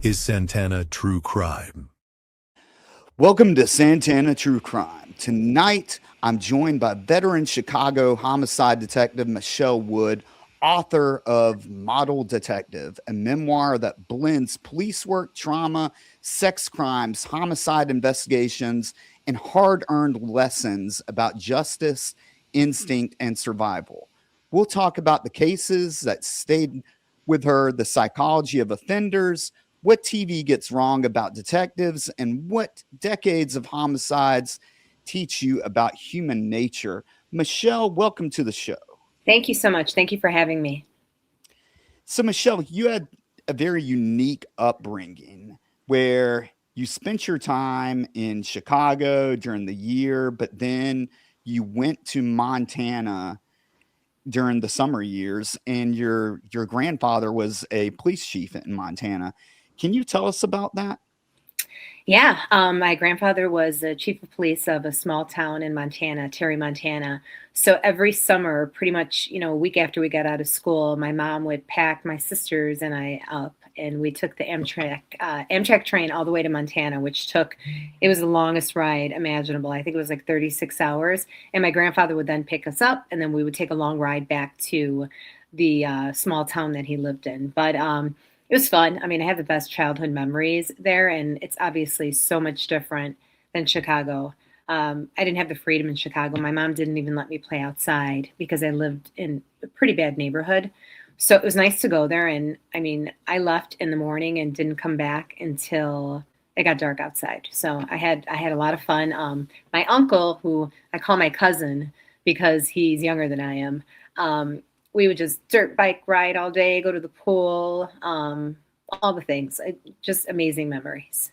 is Santana True Crime. Welcome to Santana True Crime. Tonight, I'm joined by veteran Chicago homicide detective Michele Wood, author of Model Detective, a memoir that blends police work, trauma, sex crimes, homicide investigations, and hard earned lessons about justice, instinct, and survival. We'll talk about the cases that stayed with her, the psychology of offenders, what TV gets wrong about detectives, and what decades of homicides teach you about human nature. Michele, welcome to the show. Thank you so much. Thank you for having me. So, Michele, you had a very unique upbringing where you spent your time in Chicago during the year, but then you went to Montana during the summer years, and your grandfather was a police chief in Montana. Can you tell us about that? Yeah, my grandfather was the chief of police of a small town in Montana, Terry, Montana. So every summer, pretty much, a week after we got out of school, my mom would pack my sisters and I up, and we took the Amtrak train all the way to Montana, which it was the longest ride imaginable. I think it was like 36 hours. And my grandfather would then pick us up, and then we would take a long ride back to the small town that he lived in. But it was fun. I mean, I have the best childhood memories there, and it's obviously so much different than Chicago. I didn't have the freedom in Chicago. My mom didn't even let me play outside because I lived in a pretty bad neighborhood. So it was nice to go there. And I mean, I left in the morning and didn't come back until it got dark outside. So I had a lot of fun. My uncle, who I call my cousin because he's younger than I am, we would just dirt bike ride all day, go to the pool, all the things. Just amazing memories.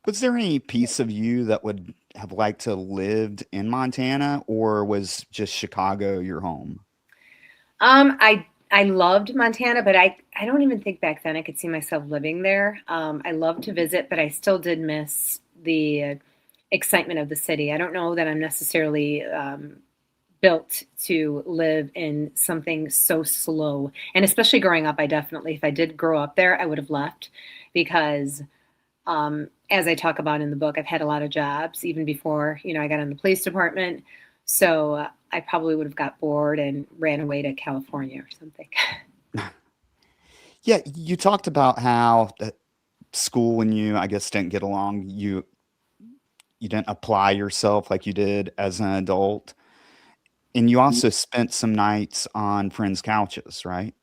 Was there any piece of you that would have liked to lived in Montana, or was just Chicago your home? I loved Montana, but I don't even think back then I could see myself living there. I love to visit, but I still did miss the excitement of the city. I don't know that I'm necessarily built to live in something so slow. And especially growing up, if I did grow up there, I would have left because, as I talk about in the book, I've had a lot of jobs even before, I got in the police department. So I probably would have got bored and ran away to California or something. Yeah, you talked about how school and you, I guess, didn't get along. You didn't apply yourself like you did as an adult, and you also spent some nights on friends' couches, right?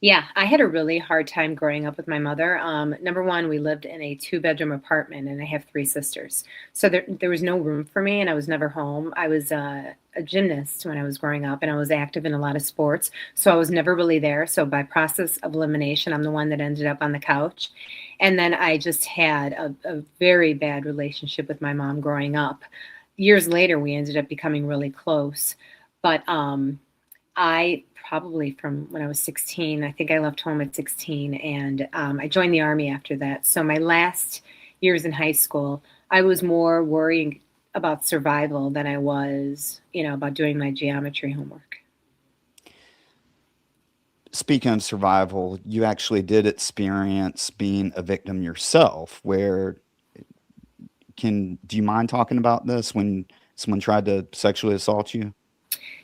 Yeah, I had a really hard time growing up with my mother. Number one, we lived in a two-bedroom apartment, and I have three sisters. So there was no room for me, and I was never home. I was a gymnast when I was growing up, and I was active in a lot of sports. So I was never really there. So by process of elimination, I'm the one that ended up on the couch. And then I just had a very bad relationship with my mom growing up. Years later, we ended up becoming really close. But I probably from when I was 16, I think I left home at 16, and I joined the Army after that. So my last years in high school, I was more worrying about survival than I was, about doing my geometry homework. Speaking of survival, you actually did experience being a victim yourself. Where can do you mind talking about this when someone tried to sexually assault you?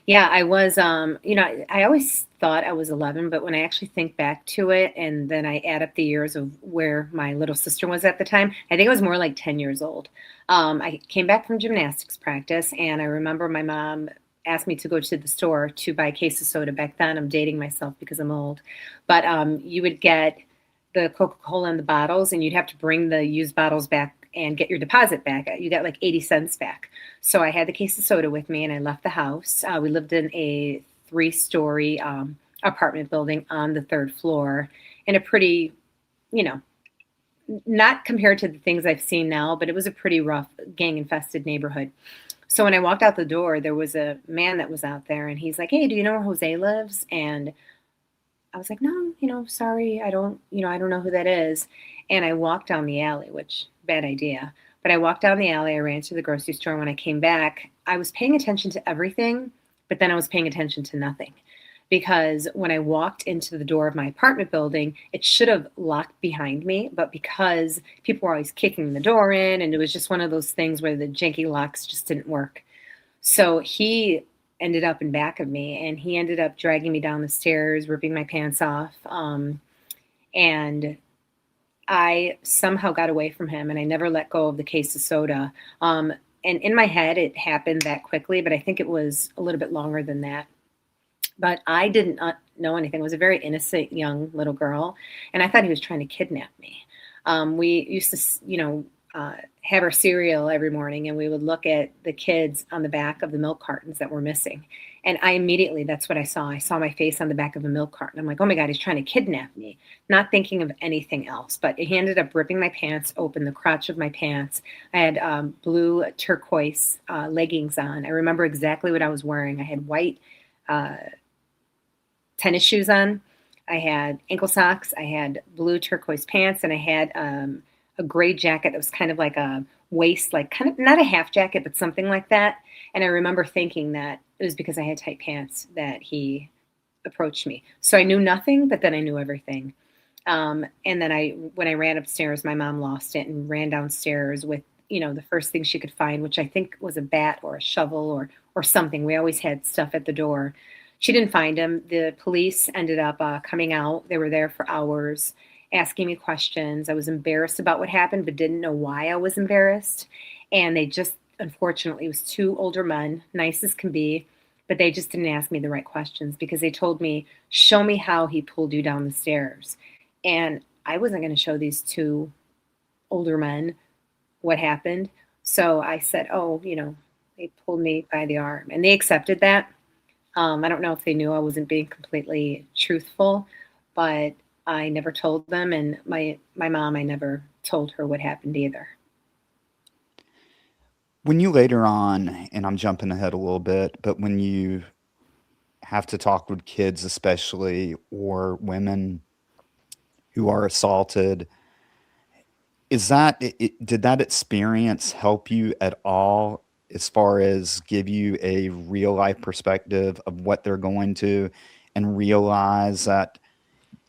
Yeah, I was, I always thought I was 11, but when I actually think back to it and then I add up the years of where my little sister was at the time, I think I was more like 10 years old. I came back from gymnastics practice, and I remember my mom asked me to go to the store to buy a case of soda. Back then, I'm dating myself because I'm old, but you would get the Coca-Cola in the bottles, and you'd have to bring the used bottles back and get your deposit back. You got like 80 cents back. So I had the case of soda with me, and I left the house. We lived in a three-story apartment building on the third floor in a pretty, you know, not compared to the things I've seen now, but it was a pretty rough gang-infested neighborhood. So when I walked out the door, there was a man that was out there, and he's like, "Hey, do you know where Jose lives?" And I was like, "No, sorry, I don't know who that is." And I walked down the alley, which bad idea. But I walked down the alley, I ran to the grocery store. When I came back, I was paying attention to everything, but then I was paying attention to nothing because when I walked into the door of my apartment building, it should have locked behind me. But because people were always kicking the door in, and it was just one of those things where the janky locks just didn't work. So he ended up in back of me, and he ended up dragging me down the stairs, ripping my pants off. And I somehow got away from him, and I never let go of the case of soda. And in my head, it happened that quickly, but I think it was a little bit longer than that. But I didn't know anything. I was a very innocent young little girl, and I thought he was trying to kidnap me. We used to, have our cereal every morning, and we would look at the kids on the back of the milk cartons that were missing. And I immediately, that's what I saw. I saw my face on the back of a milk carton. I'm like, oh my God, he's trying to kidnap me, not thinking of anything else. But he ended up ripping my pants open, the crotch of my pants. I had blue turquoise leggings on. I remember exactly what I was wearing. I had white tennis shoes on. I had ankle socks. I had blue turquoise pants, and I had a gray jacket that was kind of like a waist, like kind of not a half jacket, but something like that. And I remember thinking that it was because I had tight pants that he approached me. So I knew nothing, but then I knew everything. And then when I ran upstairs, my mom lost it and ran downstairs with, the first thing she could find, which I think was a bat or a shovel or something. We always had stuff at the door. She didn't find him. The police ended up coming out. They were there for hours, asking me questions. I was embarrassed about what happened, but didn't know why I was embarrassed. And they just, unfortunately, it was two older men, nice as can be, but they just didn't ask me the right questions because they told me, show me how he pulled you down the stairs. And I wasn't going to show these two older men what happened. So I said, oh, they pulled me by the arm, and they accepted that. I don't know if they knew I wasn't being completely truthful, but I never told them. And my mom, I never told her what happened either. When you later on, and I'm jumping ahead a little bit, but when you have to talk with kids, especially, or women who are assaulted, did that experience help you at all as far as give you a real life perspective of what they're going to, and realize that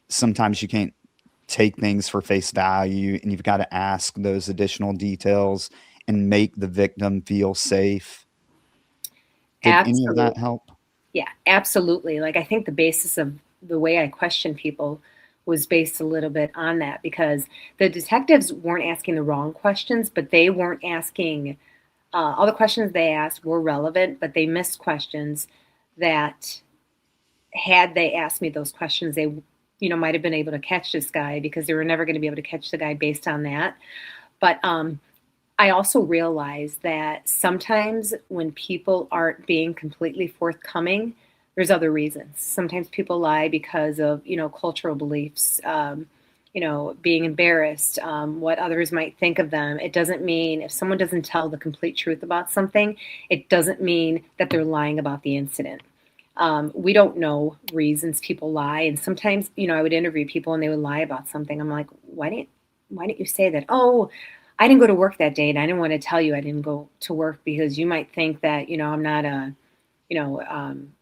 sometimes you can't take things for face value, and you've got to ask those additional details and make the victim feel safe? Did any of that Absolutely. help? Yeah, absolutely. Like, I think the basis of the way I questioned people was based a little bit on that, because the detectives weren't asking the wrong questions, but they weren't asking all the questions they asked were relevant, but they missed questions that, had they asked me those questions, they, might have been able to catch this guy, because they were never going to be able to catch the guy based on that. But I also realized that sometimes when people aren't being completely forthcoming, there's other reasons. Sometimes people lie because of, cultural beliefs, being embarrassed, what others might think of them. It doesn't mean, if someone doesn't tell the complete truth about something, it doesn't mean that they're lying about the incident. We don't know reasons people lie. And sometimes, I would interview people and they would lie about something. I'm like, why didn't you say that? Oh, I didn't go to work that day, and I didn't want to tell you I didn't go to work because you might think that, I'm not a, you know, um,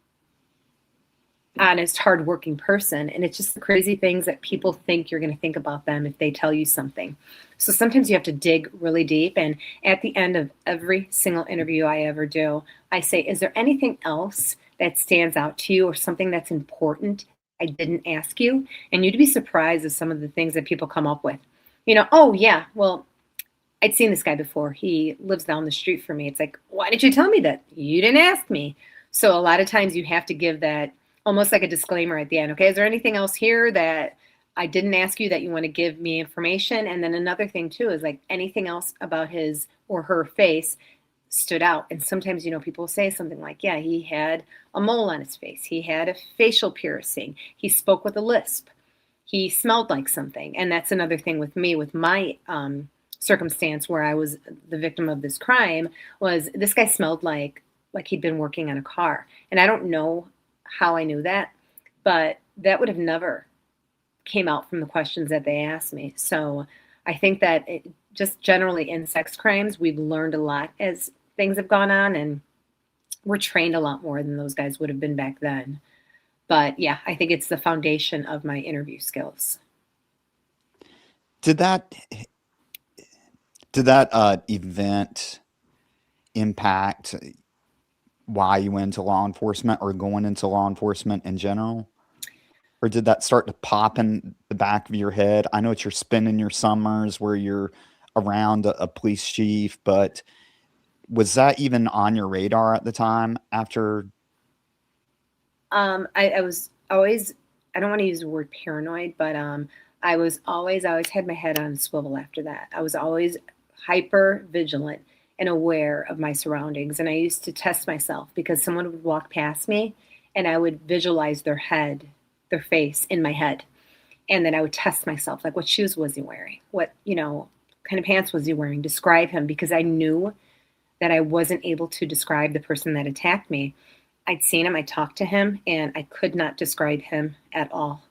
honest, hardworking person. And it's just the crazy things that people think you're going to think about them if they tell you something. So sometimes you have to dig really deep. And at the end of every single interview I ever do, I say, is there anything else that stands out to you, or something that's important I didn't ask you? And you'd be surprised at some of the things that people come up with. Oh yeah, well, I'd seen this guy before. He lives down the street from me. It's like, why did you tell me that? You didn't ask me. So a lot of times you have to give that almost like a disclaimer at the end. Okay, is there anything else here that I didn't ask you that you want to give me information? And then another thing too is, like, anything else about his or her face stood out. And sometimes, people say something like, yeah, he had a mole on his face. He had a facial piercing. He spoke with a lisp. He smelled like something. And that's another thing with me, with my circumstance where I was the victim of this crime, was this guy smelled like he'd been working on a car. And I don't know how I knew that, but that would have never came out from the questions that they asked me. So I think that just generally in sex crimes, we've learned a lot as things have gone on, and we're trained a lot more than those guys would have been back then. But yeah, I think it's the foundation of my interview skills. Did that did that event impact why you went into law enforcement or going into law enforcement in general? Or did that start to pop in the back of your head? I know it's you're spending your summers where you're around a police chief, but was that even on your radar at the time after? I was always, I don't want to use the word paranoid, but I always had my head on a swivel after that. I was always hyper vigilant and aware of my surroundings. And I used to test myself because someone would walk past me and I would visualize their head, their face in my head. And then I would test myself, like what shoes was he wearing? What, kind of pants was he wearing? Describe him because I knew that I wasn't able to describe the person that attacked me. I'd seen him, I talked to him, and I could not describe him at all.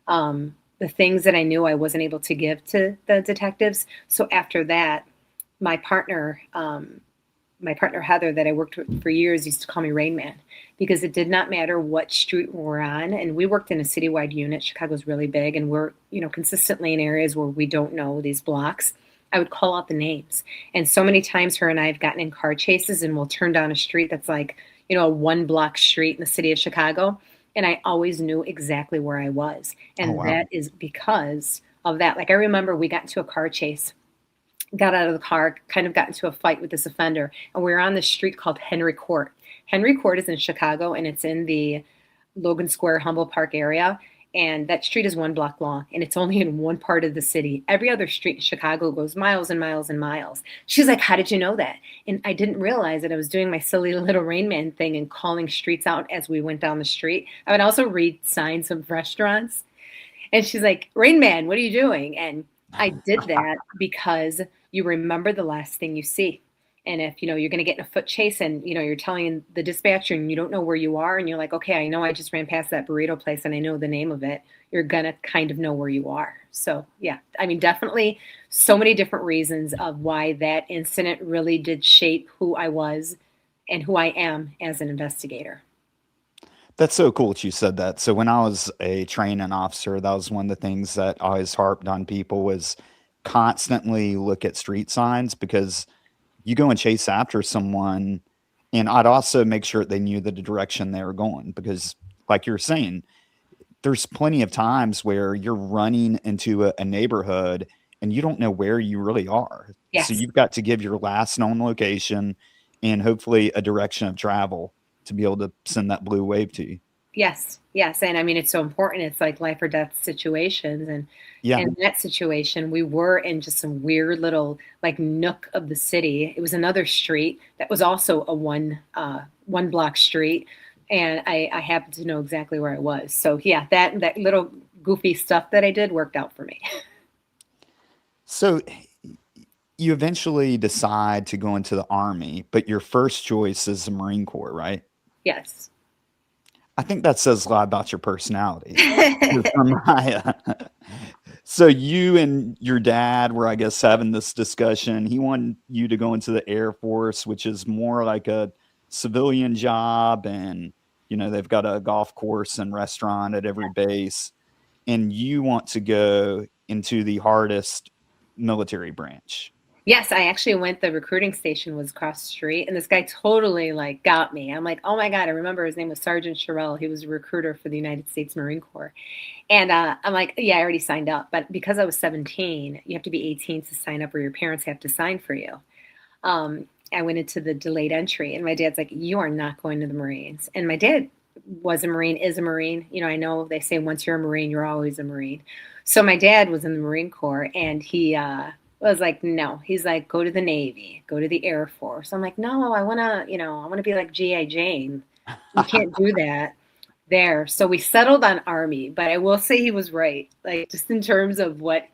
The things that I knew I wasn't able to give to the detectives. So after that, my partner, my partner Heather, that I worked with for years, used to call me Rain Man because it did not matter what street we're on. And we worked in a citywide unit. Chicago's really big, and we're consistently in areas where we don't know these blocks. I would call out the names, and so many times her and I have gotten in car chases, and we'll turn down a street that's like a 1 block street in the city of Chicago, and I always knew exactly where I was, Oh, and wow. that is because of that. Like I remember we got into a car chase, got out of the car, kind of got into a fight with this offender, and we were on this street called Henry Court. Henry Court is in Chicago, and it's in the Logan Square, Humboldt Park area. And that street is 1 block long, and it's only in one part of the city. Every other street in Chicago goes miles and miles and miles. She's like, "How did you know that?" And I didn't realize that I was doing my silly little Rain Man thing and calling streets out as we went down the street. I would also read signs of restaurants. And she's like, "Rain Man, what are you doing?" And I did that because you remember the last thing you see. And if you're going to get in a foot chase and you're telling the dispatcher and you don't know where you are and you're like, "Okay, I know I just ran past that burrito place and I know the name of it," you're going to kind of know where you are. So, yeah, I mean, definitely so many different reasons of why that incident really did shape who I was and who I am as an investigator. That's so cool that you said that. So when I was a training officer, that was one of the things that I always harped on people was constantly look at street signs because you go and chase after someone, and I'd also make sure they knew the direction they were going because, like you're saying, there's plenty of times where you're running into a neighborhood and you don't know where you really are. So Yes. you've got to give your last known location and hopefully a direction of travel to be able to send that blue wave to you. Yes, yes, and I mean, it's so important. It's like life or death situations, and Yeah. in that situation, we were in just some weird little like nook of the city. It was another street that was also a 1 block street, and I happened to know exactly where I was. So yeah, that little goofy stuff that I did worked out for me. So you eventually decide to go into the army, but your first choice is the Marine Corps, right? Yes. I think that says a lot about your personality. 'Cause from my, so you and your dad were, I guess, having this discussion. He wanted you to go into the Air Force, which is more like a civilian job, and they've got a golf course and restaurant at every base, and you want to go into the hardest military branch. Yes, I actually went, the recruiting station was across the street, and this guy totally like got me. I'm like, "Oh my God," I remember his name was Sergeant Sherrill. He was a recruiter for the United States Marine Corps. And I'm like, "Yeah, I already signed up." But because I was 17, you have to be 18 to sign up, or your parents have to sign for you. I went into the delayed entry, and my dad's like, "You are not going to the Marines." And my dad was a Marine, is a Marine. I know they say once you're a Marine, you're always a Marine. So my dad was in the Marine Corps, and he was like, "No." He's like, "Go to the Navy, go to the Air Force." I'm like, "No, I want to be like G.I. Jane. You can't do that there." So we settled on Army, but I will say he was right. Like just in terms of what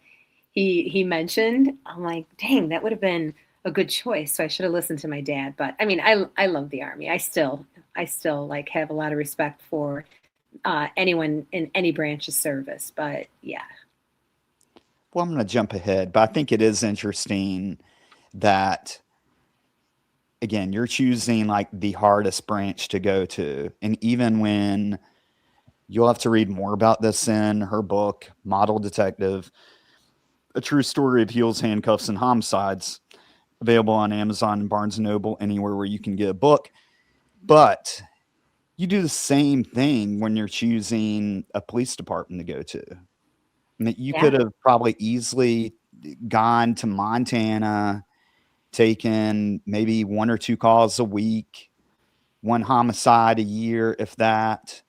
he mentioned, I'm like, dang, that would have been a good choice. So I should have listened to my dad. But I mean, I love the Army. I still like have a lot of respect for anyone in any branch of service. But yeah. Well, I'm going to jump ahead, but I think it is interesting that, again, you're choosing like the hardest branch to go to. And even when You'll have to read more about this in her book, Model Detective, A True Story of Heels, Handcuffs, and Homicides, available on Amazon and Barnes & Noble, anywhere where you can get a book. But you do the same thing when you're choosing a police department to go to. I mean, you Yeah. could have probably easily gone to Montana, taken maybe 1 or 2 calls a week, 1 homicide a year, if that.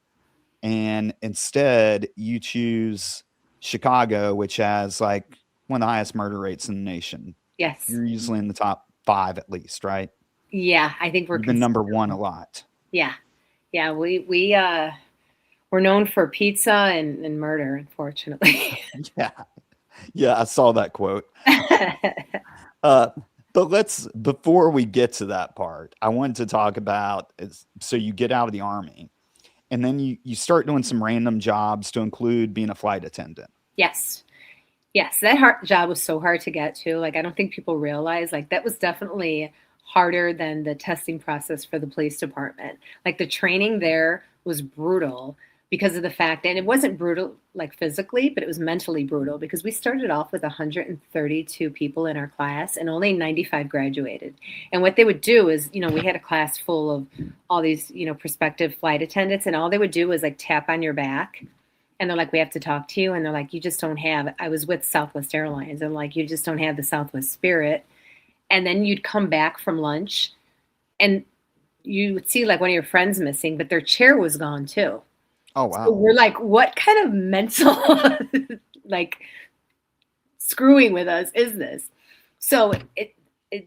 And instead, you choose Chicago, which has like one of the highest murder rates in the nation. Yes. You're usually in the top 5 at least, right? Yeah, I think we're You've been number 1 a lot. Yeah. Yeah, we're known for pizza and murder, unfortunately. Yeah. Yeah, I saw that quote. But before we get to that part, I wanted to talk about so you get out of the Army and then you start doing some random jobs to include being a flight attendant. Yes. Yes, job was so hard to get to. Like, I don't think people realize, like, that was definitely harder than the testing process for the police department. Like, the training there was brutal because of the fact, and it wasn't brutal like physically, but it was mentally brutal because we started off with 132 people in our class and only 95 graduated. And what they would do is, we had a class full of all these, prospective flight attendants, and all they would do was like tap on your back. And they're like, we have to talk to you. And they're like, you just don't have, I was with Southwest Airlines. And like, you just don't have the Southwest spirit. And then you'd come back from lunch and you would see like one of your friends missing, but their chair was gone too. Oh, wow. So we're like, what kind of mental like screwing with us is this? So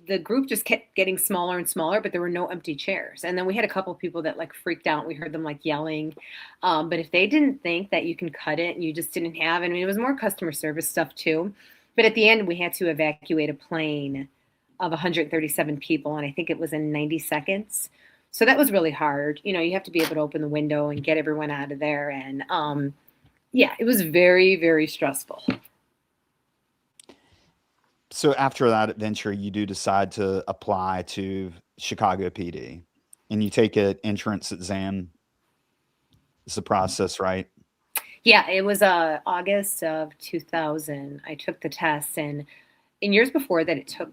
the group just kept getting smaller and smaller, but there were no empty chairs. And then we had a couple of people that like freaked out. We heard them like yelling. But if they didn't think that you can cut it and you just didn't have, I mean, it was more customer service stuff too. But at the end, we had to evacuate a plane of 137 people. And I think it was in 90 seconds. So that was really hard. You have to be able to open the window and get everyone out of there. And yeah, it was very, very stressful. So after that adventure, you do decide to apply to Chicago PD and you take an entrance exam. It's the process, right? Yeah, it was August of 2000. I took the test, and in years before that, it took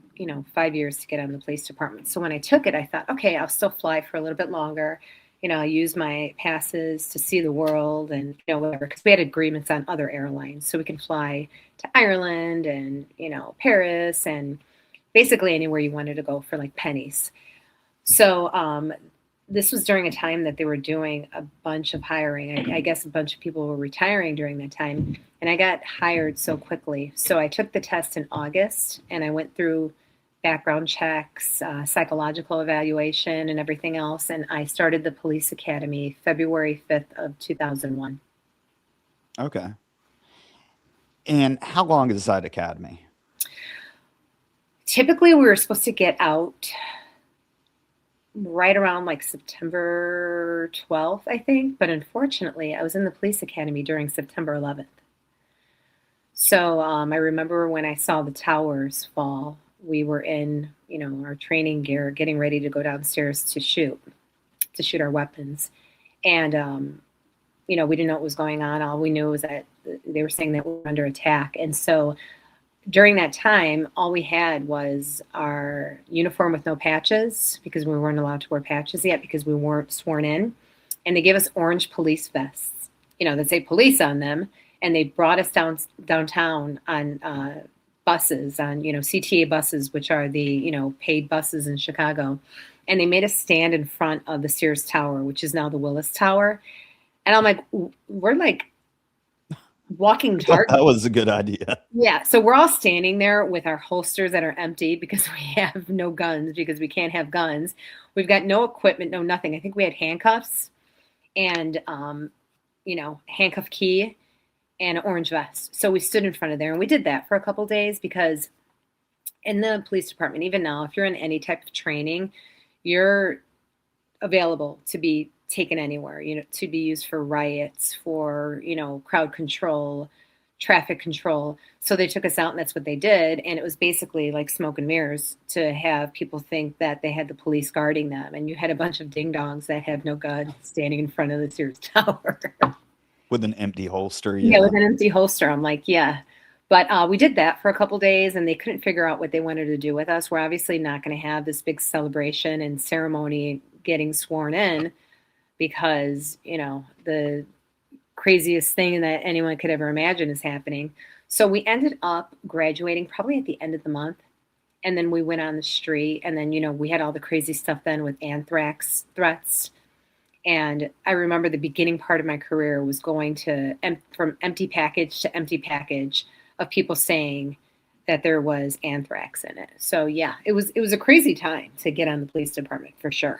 5 years to get on the police department. So when I took it, I thought, okay, I'll still fly for a little bit longer. I'll use my passes to see the world and whatever, because we had agreements on other airlines, so we can fly to Ireland and Paris and basically anywhere you wanted to go for like pennies. So this was during a time that they were doing a bunch of hiring. I guess a bunch of people were retiring during that time, and I got hired so quickly. So I took the test in August, and I went through background checks, psychological evaluation, and everything else. And I started the police academy February 5th of 2001. Okay. And how long is that academy? Typically, we were supposed to get out right around like September 12th, I think. But unfortunately, I was in the police academy during September 11th. So I remember when I saw the towers fall, we were in, our training gear, getting ready to go downstairs to shoot our weapons. And, we didn't know what was going on. All we knew was that they were saying that we were under attack. And so during that time, all we had was our uniform with no patches, because we weren't allowed to wear patches yet because we weren't sworn in. And they gave us orange police vests, that say police on them. And they brought us downtown on buses, on CTA buses, which are the paid buses in Chicago, and they made us stand in front of the Sears Tower, which is now the Willis Tower. And I'm like, we're like walking target. That was a good idea. Yeah, so we're all standing there with our holsters that are empty because we have no guns, because we can't have guns. We've got no equipment, no nothing. I think we had handcuffs and handcuff key and an orange vest. So we stood in front of there, and we did that for a couple of days, because in the police department, even now, if you're in any type of training, you're available to be taken anywhere, to be used for riots, for, crowd control, traffic control. So they took us out, and that's what they did. And it was basically like smoke and mirrors to have people think that they had the police guarding them. And you had a bunch of ding-dongs that had no guns standing in front of the Sears Tower. With an empty holster, Yeah, yeah. with an empty holster. I'm like, yeah. But we did that for a couple days, and they couldn't figure out what they wanted to do with us. We're obviously not going to have this big celebration and ceremony getting sworn in because, the craziest thing that anyone could ever imagine is happening. So we ended up graduating probably at the end of the month. And then we went on the street, and then, we had all the crazy stuff then with anthrax threats. And I remember the beginning part of my career was going to from empty package to empty package of people saying that there was anthrax in it. So yeah, it was a crazy time to get on the police department for sure.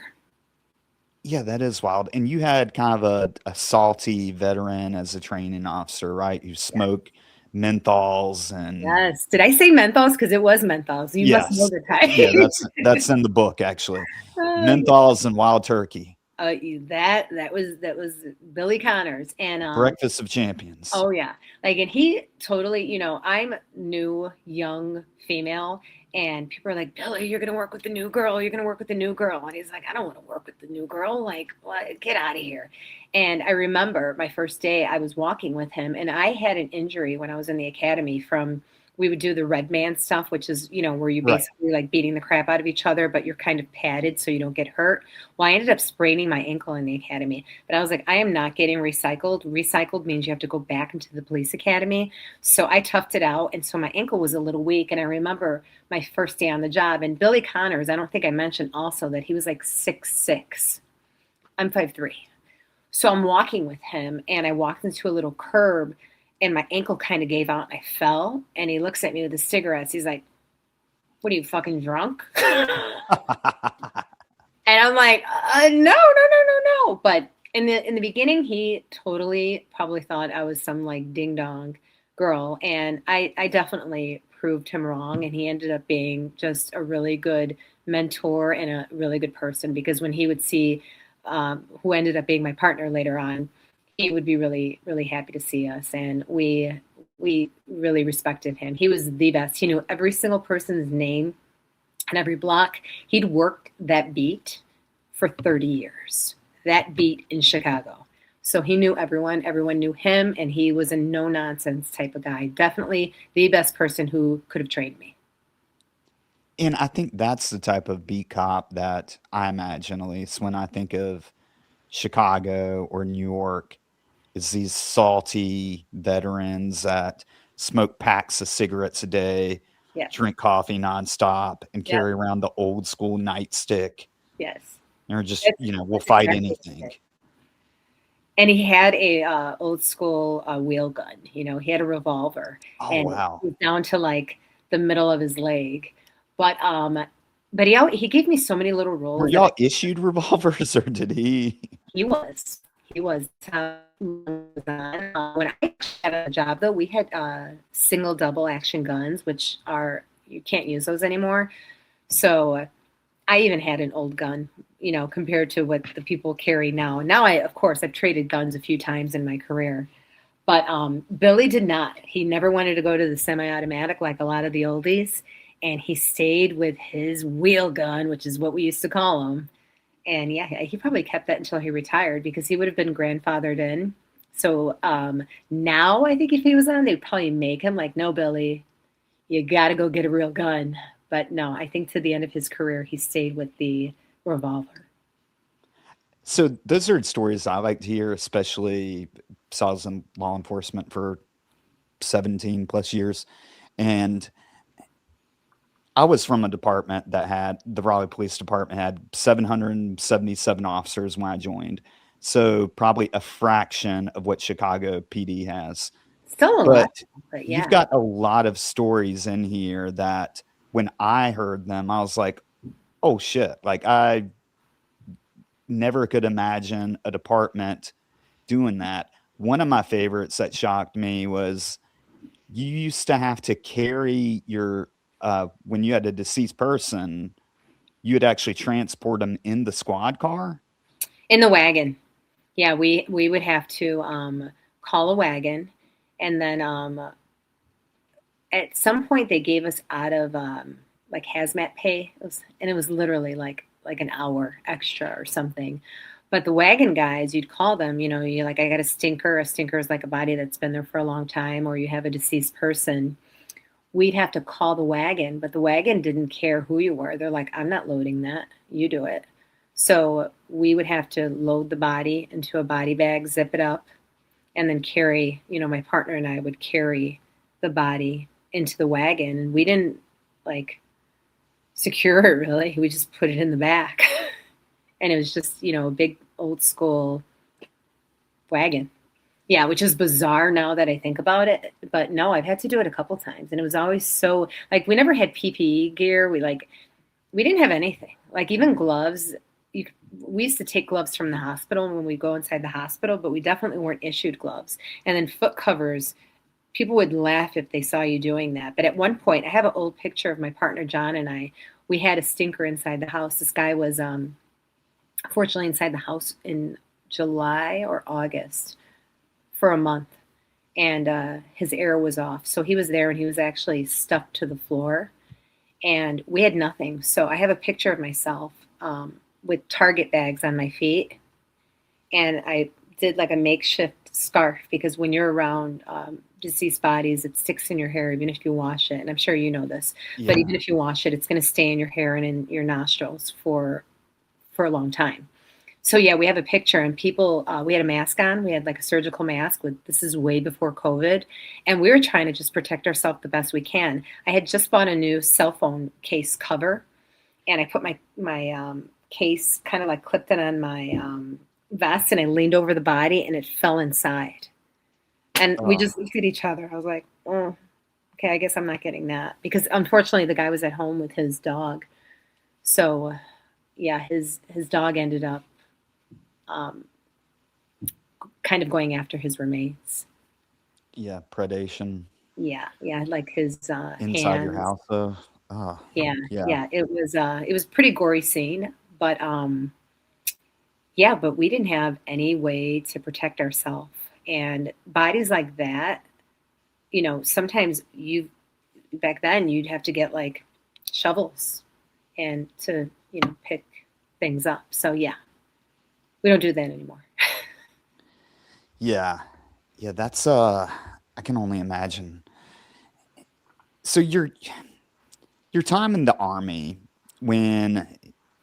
Yeah, that is wild. And you had kind of a salty veteran as a training officer, right? You Yeah. smoke menthols and Yes. Did I say menthols? Because it was menthols. You must know yes. the Yeah, type. that's in the book actually. Yeah. Menthols and wild turkey. That was Billy Connors and Breakfast of champions. oh yeah. Like, and he totally, I'm new, young female, and people are like, Billy, you're gonna work with the new girl. You're gonna work with the new girl. And he's like, I don't want to work with the new girl. Like, what? Get out of here. And I remember my first day, I was walking with him, and I had an injury when I was in the academy from we would do the red man stuff, which is, where you Right. basically like beating the crap out of each other, but you're kind of padded so you don't get hurt. Well, I ended up spraining my ankle in the academy, but I was like, I am not getting recycled. Recycled means you have to go back into the police academy. So I toughed it out. And so my ankle was a little weak. And I remember my first day on the job. And Billy Connors, I don't think I mentioned also that he was like 6'6". I'm 5'3". So I'm walking with him, and I walked into a little curb, and my ankle kind of gave out and I fell. And he looks at me with his cigarettes. He's like, what are you, fucking drunk? And I'm like, no, no, no, no, no. But in the beginning, he totally probably thought I was some like ding dong girl, and I definitely proved him wrong. And he ended up being just a really good mentor and a really good person, because when he would see who ended up being my partner later on, he would be really really happy to see us, and we really respected him. He was the best. He knew every single person's name and every block. He'd worked that beat for 30 years, that beat in Chicago. So he knew everyone, everyone knew him, and he was a no nonsense type of guy. Definitely the best person who could have trained me. And I think that's the type of beat cop that I imagine, at least when I think of Chicago or New York, is these salty veterans that smoke packs of cigarettes a day, Yeah. drink coffee nonstop, and Yep. carry around the old school nightstick. Yes. They're just, That's, will that's fight exactly what he anything. did. And he had a old school wheel gun. He had a revolver, Oh, and it wow. was down to like the middle of his leg. But he gave me so many little Were roles that y'all issued revolvers or did he? he was when I had a job though, we had single double action guns, which are you can't use those anymore. So I even had an old gun, compared to what the people carry now. Now of course, I've traded guns a few times in my career. But Billy did not. He never wanted to go to the semi-automatic like a lot of the oldies, and he stayed with his wheel gun, which is what we used to call him. And yeah, he probably kept that until he retired because he would have been grandfathered in. So now I think if he was on, they'd probably make him like, no, Billy, you got to go get a real gun. But no, I think to the end of his career, he stayed with the revolver. So those are stories I like to hear, especially so I was in law enforcement for 17 plus years. And I was from a department that had the Raleigh Police Department had 777 officers when I joined. So probably a fraction of what Chicago PD has. Still a lot, But but you've yeah. got a lot of stories in here that when I heard them, I was like, oh shit. Like I never could imagine a department doing that. One of my favorites that shocked me was you used to have to carry your when you had a deceased person, you would actually transport them in the squad car. In the wagon. Yeah, we would have to call a wagon, and then at some point they gave us out of like hazmat pay, and it was literally like an hour extra or something. But the wagon guys, you'd call them, you're like, I got a stinker. A stinker is like a body that's been there for a long time, or you have a deceased person. We'd have to call the wagon, but the wagon didn't care who you were. They're like, I'm not loading that. You do it. So we would have to load the body into a body bag, zip it up, and then carry, my partner and I would carry the body into the wagon. And we didn't like secure it really. We just put it in the back. And it was just, a big old school wagon. Yeah, which is bizarre now that I think about it. But no, I've had to do it a couple times. And it was always so, like, we never had PPE gear. We didn't have anything. Like, even gloves. We used to take gloves from the hospital when we go inside the hospital, but we definitely weren't issued gloves. And then foot covers, people would laugh if they saw you doing that. But at one point, I have an old picture of my partner, John, and I. We had a stinker inside the house. This guy was, fortunately, inside the house in July or August for a month, and his air was off. So he was there, and he was actually stuck to the floor, and we had nothing. So I have a picture of myself with Target bags on my feet, and I did like a makeshift scarf because when you're around deceased bodies, it sticks in your hair even if you wash it. And I'm sure you know this, but even if you wash it, it's going to stay in your hair and in your nostrils for a long time. So yeah, we have a picture, and people, we had a mask on. We had like a surgical mask. This is way before COVID, and we were trying to just protect ourselves the best we can. I had just bought a new cell phone case cover, and I put my case kind of like clipped it on my vest, and I leaned over the body, and it fell inside. And we just looked at each other. I was like, oh, okay, I guess I'm not getting that, because unfortunately the guy was at home with his dog. So yeah, his dog ended up kind of going after his remains. Yeah, predation. Yeah, like his Inside your hands. house, though. Yeah. It was a pretty gory scene, but yeah, but we didn't have any way to protect ourselves. And bodies like that, sometimes back then you'd have to get like shovels and to pick things up. So yeah, we don't do that anymore. Yeah. That's I can only imagine. So your time in the Army, when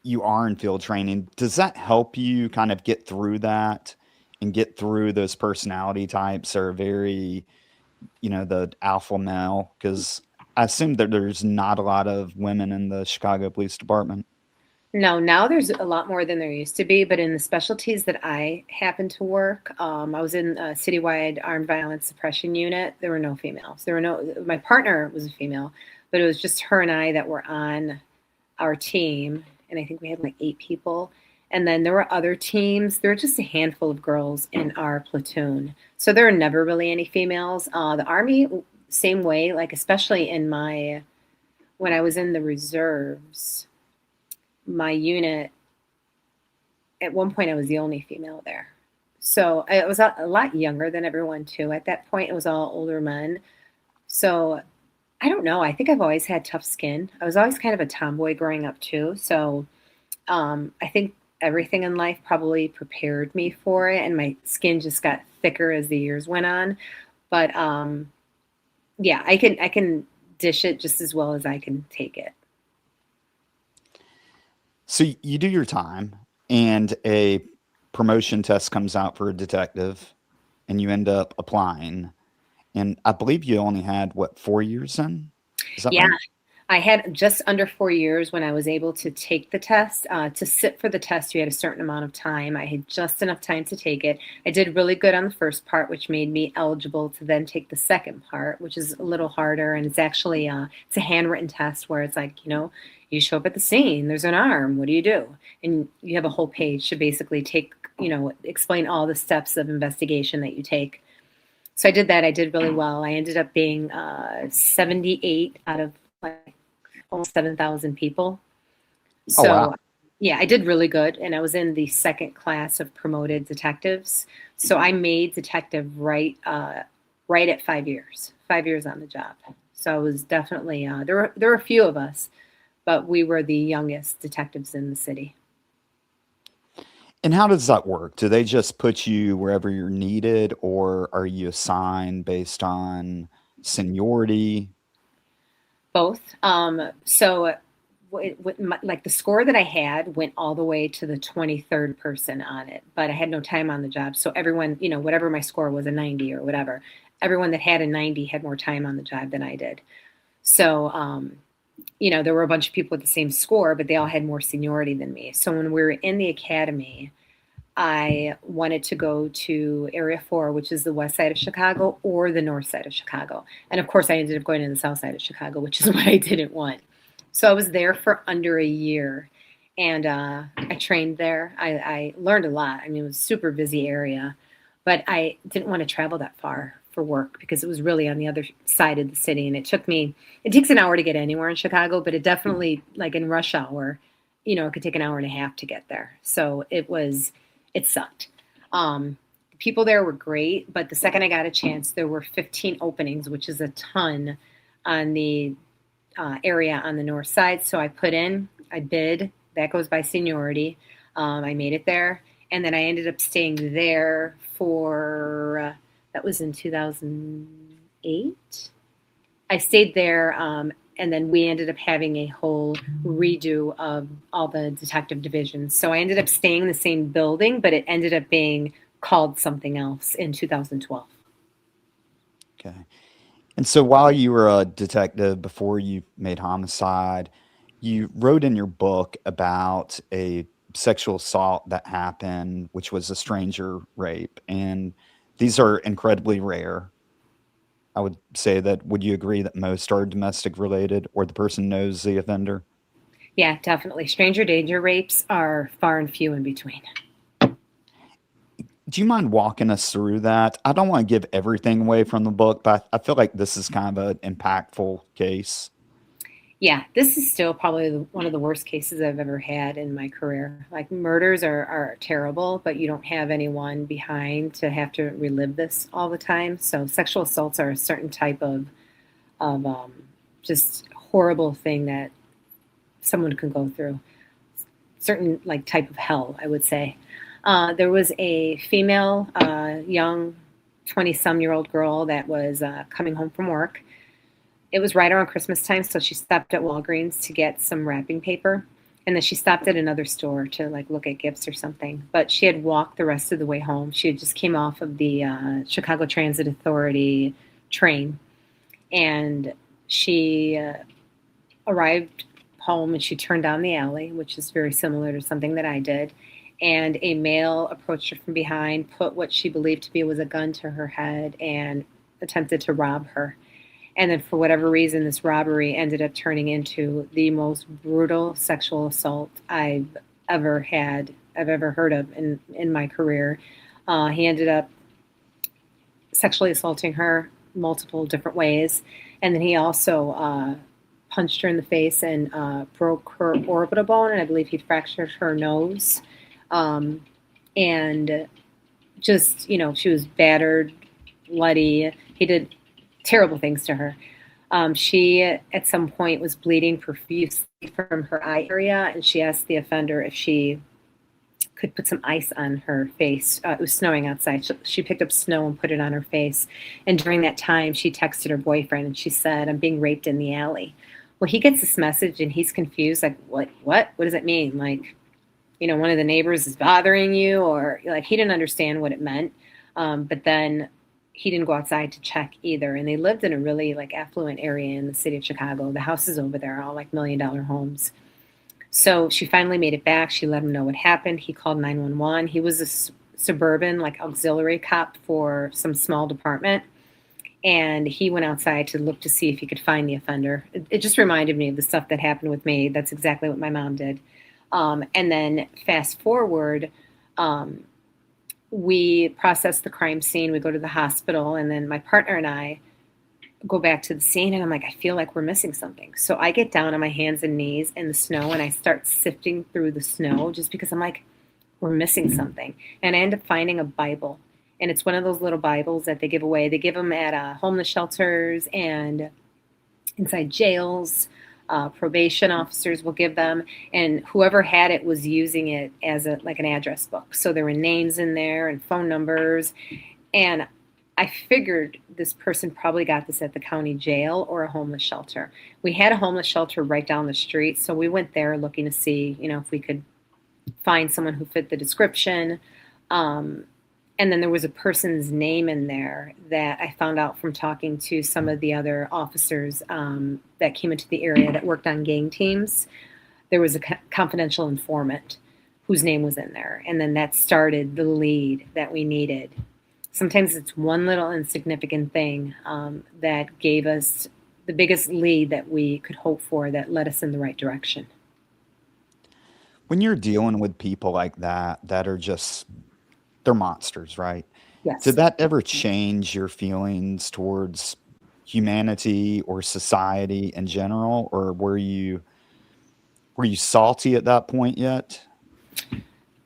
you are in field training, does that help you kind of get through that and get through those personality types that are very, the alpha male? Because I assume that there's not a lot of women in the Chicago Police Department. No, now there's a lot more than there used to be, but in the specialties that I happen to work, I was in a citywide armed violence suppression unit. There were no females. My partner was a female, but it was just her and I that were on our team. And I think we had like 8 people. And then there were other teams. There were just a handful of girls in our platoon. So there were never really any females. The Army, same way, like especially when I was in the reserves, my unit, at one point I was the only female there. So I was a lot younger than everyone too. At that point, it was all older men. So I don't know. I think I've always had tough skin. I was always kind of a tomboy growing up too. So I think everything in life probably prepared me for it, and my skin just got thicker as the years went on. But yeah, I can dish it just as well as I can take it. So you do your time, and a promotion test comes out for a detective, and you end up applying. And I believe you only had, 4 years in? Is that Yeah, right? I had just under 4 years when I was able to take the test. To sit for the test, you had a certain amount of time. I had just enough time to take it. I did really good on the first part, which made me eligible to then take the second part, which is a little harder. And it's actually it's a handwritten test where it's like, you show up at the scene, there's an arm, what do you do? And you have a whole page to basically explain all the steps of investigation that you take. So I did that. I did really well. I ended up being 78 out of like almost 7,000 people. Oh, So wow. yeah, I did really good. And I was in the second class of promoted detectives. So I made detective right at 5 years, 5 years on the job. So I was definitely, there were a few of us, but we were the youngest detectives in the city. And how does that work? Do they just put you wherever you're needed, or are you assigned based on seniority? Both. So like the score that I had went all the way to the 23rd person on it, but I had no time on the job. So everyone, whatever my score was, a 90 or whatever, everyone that had a 90 had more time on the job than I did. So, there were a bunch of people with the same score, but they all had more seniority than me. So when we were in the academy, I wanted to go to Area 4, which is the west side of Chicago, or the north side of Chicago. And of course, I ended up going to the south side of Chicago, which is what I didn't want. So I was there for under a year, and I trained there. I learned a lot. I mean, it was a super busy area, but I didn't want to travel that far for work because it was really on the other side of the city. And it takes an hour to get anywhere in Chicago, but it definitely, like in rush hour, it could take an hour and a half to get there. So it sucked. The people there were great, but the second I got a chance, there were 15 openings, which is a ton on the area on the north side. So I bid, that goes by seniority. I made it there. And then I ended up staying there that was in 2008. I stayed there, and then we ended up having a whole redo of all the detective divisions. So I ended up staying in the same building, but it ended up being called something else in 2012. Okay. And so while you were a detective before you made Homicide, you wrote in your book about a sexual assault that happened, which was a stranger rape. And these are incredibly rare. I would say that, would you agree that most are domestic related or the person knows the offender? Yeah, definitely. Stranger danger rapes are far and few in between. Do you mind walking us through that? I don't want to give everything away from the book, but I feel like this is kind of an impactful case. Yeah, this is still probably one of the worst cases I've ever had in my career. Like murders are terrible, but you don't have anyone behind to have to relive this all the time. So sexual assaults are a certain type of just horrible thing that someone can go through. Certain like type of hell, I would say. There was a female, young 20-some-year-old girl that was coming home from work. It was right around Christmas time, so she stopped at Walgreens to get some wrapping paper, and then she stopped at another store to like look at gifts or something. But she had walked the rest of the way home. She had just came off of the Chicago Transit Authority train, and she arrived home and she turned down the alley, which is very similar to something that I did. And a male approached her from behind, put what she believed to be was a gun to her head, and attempted to rob her. And then, for whatever reason, this robbery ended up turning into the most brutal sexual assault I've ever heard of in my career. He ended up sexually assaulting her multiple different ways. And then he also punched her in the face and broke her orbital bone. And I believe he fractured her nose. And just, she was battered, bloody. He did terrible things to her. She, at some point, was bleeding profusely from her eye area, and she asked the offender if she could put some ice on her face. It was snowing outside. She picked up snow and put it on her face. And during that time, she texted her boyfriend, and she said, "I'm being raped in the alley." Well, he gets this message, and he's confused, like, what does it mean? Like, one of the neighbors is bothering you, or like, he didn't understand what it meant. But then he didn't go outside to check either. And they lived in a really like affluent area in the city of Chicago. The houses over there are all like $1 million homes. So she finally made it back. She let him know what happened. He called 911. He was a suburban like auxiliary cop for some small department. And he went outside to look to see if he could find the offender. It just reminded me of the stuff that happened with me. That's exactly what my mom did. And then fast forward, we process the crime scene. We go to the hospital, and then my partner and I go back to the scene, and I'm like, I feel like we're missing something. So I get down on my hands and knees in the snow, and I start sifting through the snow just because I'm like, we're missing something. And I end up finding a Bible, and it's one of those little Bibles that they give away. They give them at homeless shelters and inside jails. Probation officers will give them, and whoever had it was using it as like an address book. So there were names in there and phone numbers, and I figured this person probably got this at the county jail or a homeless shelter. We had a homeless shelter right down the street, so we went there looking to see, if we could find someone who fit the description. And then there was a person's name in there that I found out from talking to some of the other officers that came into the area that worked on gang teams. There was a confidential informant whose name was in there. And then that started the lead that we needed. Sometimes it's one little insignificant thing that gave us the biggest lead that we could hope for, that led us in the right direction. When you're dealing with people like that are just, they're monsters, right? Yes. Did that ever change your feelings towards humanity or society in general, or were you salty at that point yet?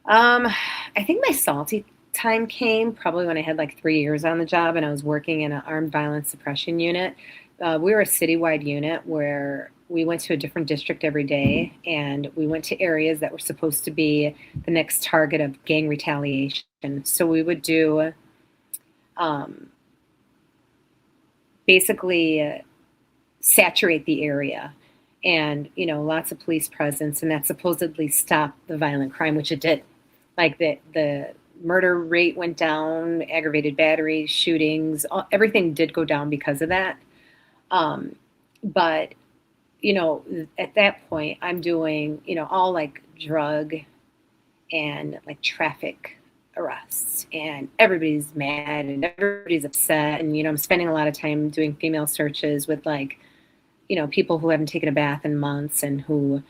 I think my salty time came probably when I had like 3 years on the job and I was working in an armed violence suppression unit. We were a citywide unit where we went to a different district every day, and we went to areas that were supposed to be the next target of gang retaliation. So we would do basically saturate the area, and lots of police presence, and that supposedly stopped the violent crime, which it did. Like the murder rate went down, aggravated battery, shootings, everything did go down because of that. But at that point, I'm doing, all like drug and like traffic arrests, and everybody's mad and everybody's upset. And, I'm spending a lot of time doing female searches with like, people who haven't taken a bath in months and who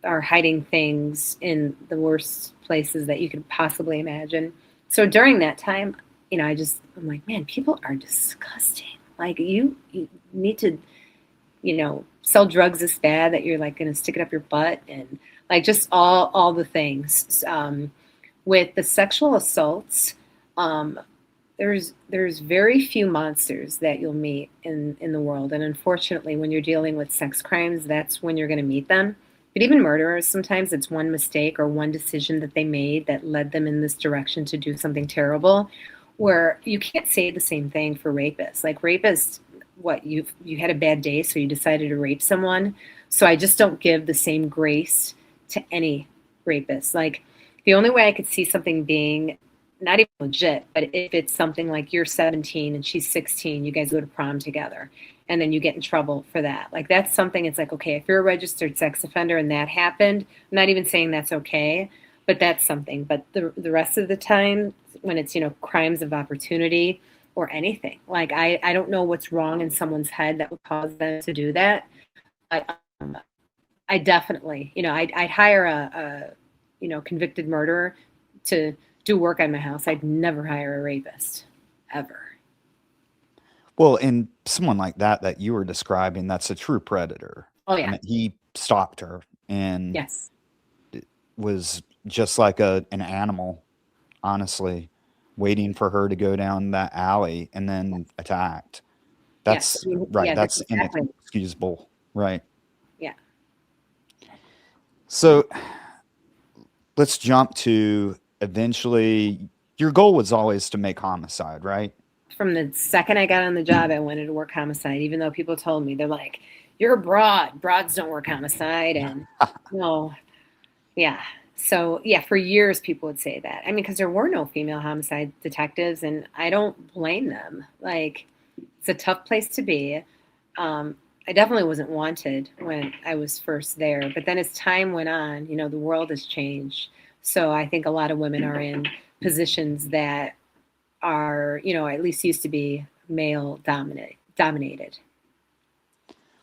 are hiding things in the worst places that you could possibly imagine. So during that time, I'm like, man, people are disgusting. Like you need to, sell drugs this bad that you're like going to stick it up your butt, and like just all the things. With the sexual assaults, there's very few monsters that you'll meet in the world. And unfortunately, when you're dealing with sex crimes, that's when you're going to meet them. But even murderers, sometimes it's one mistake or one decision that they made that led them in this direction to do something terrible, where you can't say the same thing for rapists. Like rapists, you had a bad day, so you decided to rape someone. So I just don't give the same grace to any rapist. Like the only way I could see something being not even legit, but if it's something like you're 17 and she's 16, you guys go to prom together, and then you get in trouble for that. Like that's something, it's like, okay, if you're a registered sex offender and that happened, I'm not even saying that's okay, but that's something. But the rest of the time, when it's, crimes of opportunity or anything, like I don't know what's wrong in someone's head that would cause them to do that. But I definitely, I'd hire a convicted murderer to do work on my house. I'd never hire a rapist, ever. Well, and someone like that you were describing, that's a true predator. Oh I yeah. mean, he stalked her and Yes. was just like an animal, honestly, waiting for her to go down that alley and then attacked. Yes. That's right. Yeah, That's that's exactly. inexcusable. Right. Yeah. So let's jump to eventually, your goal was always to make Homicide, right? From the second I got on the job, I wanted to work Homicide, even though people told me, they're like, you're a broad. Broads don't work Homicide. And no, yeah. So yeah, for years people would say that. I mean, because there were no female homicide detectives, and I don't blame them. Like, it's a tough place to be. I definitely wasn't wanted when I was first there. But then as time went on, the world has changed. So I think a lot of women are in positions that are, at least used to be male dominated.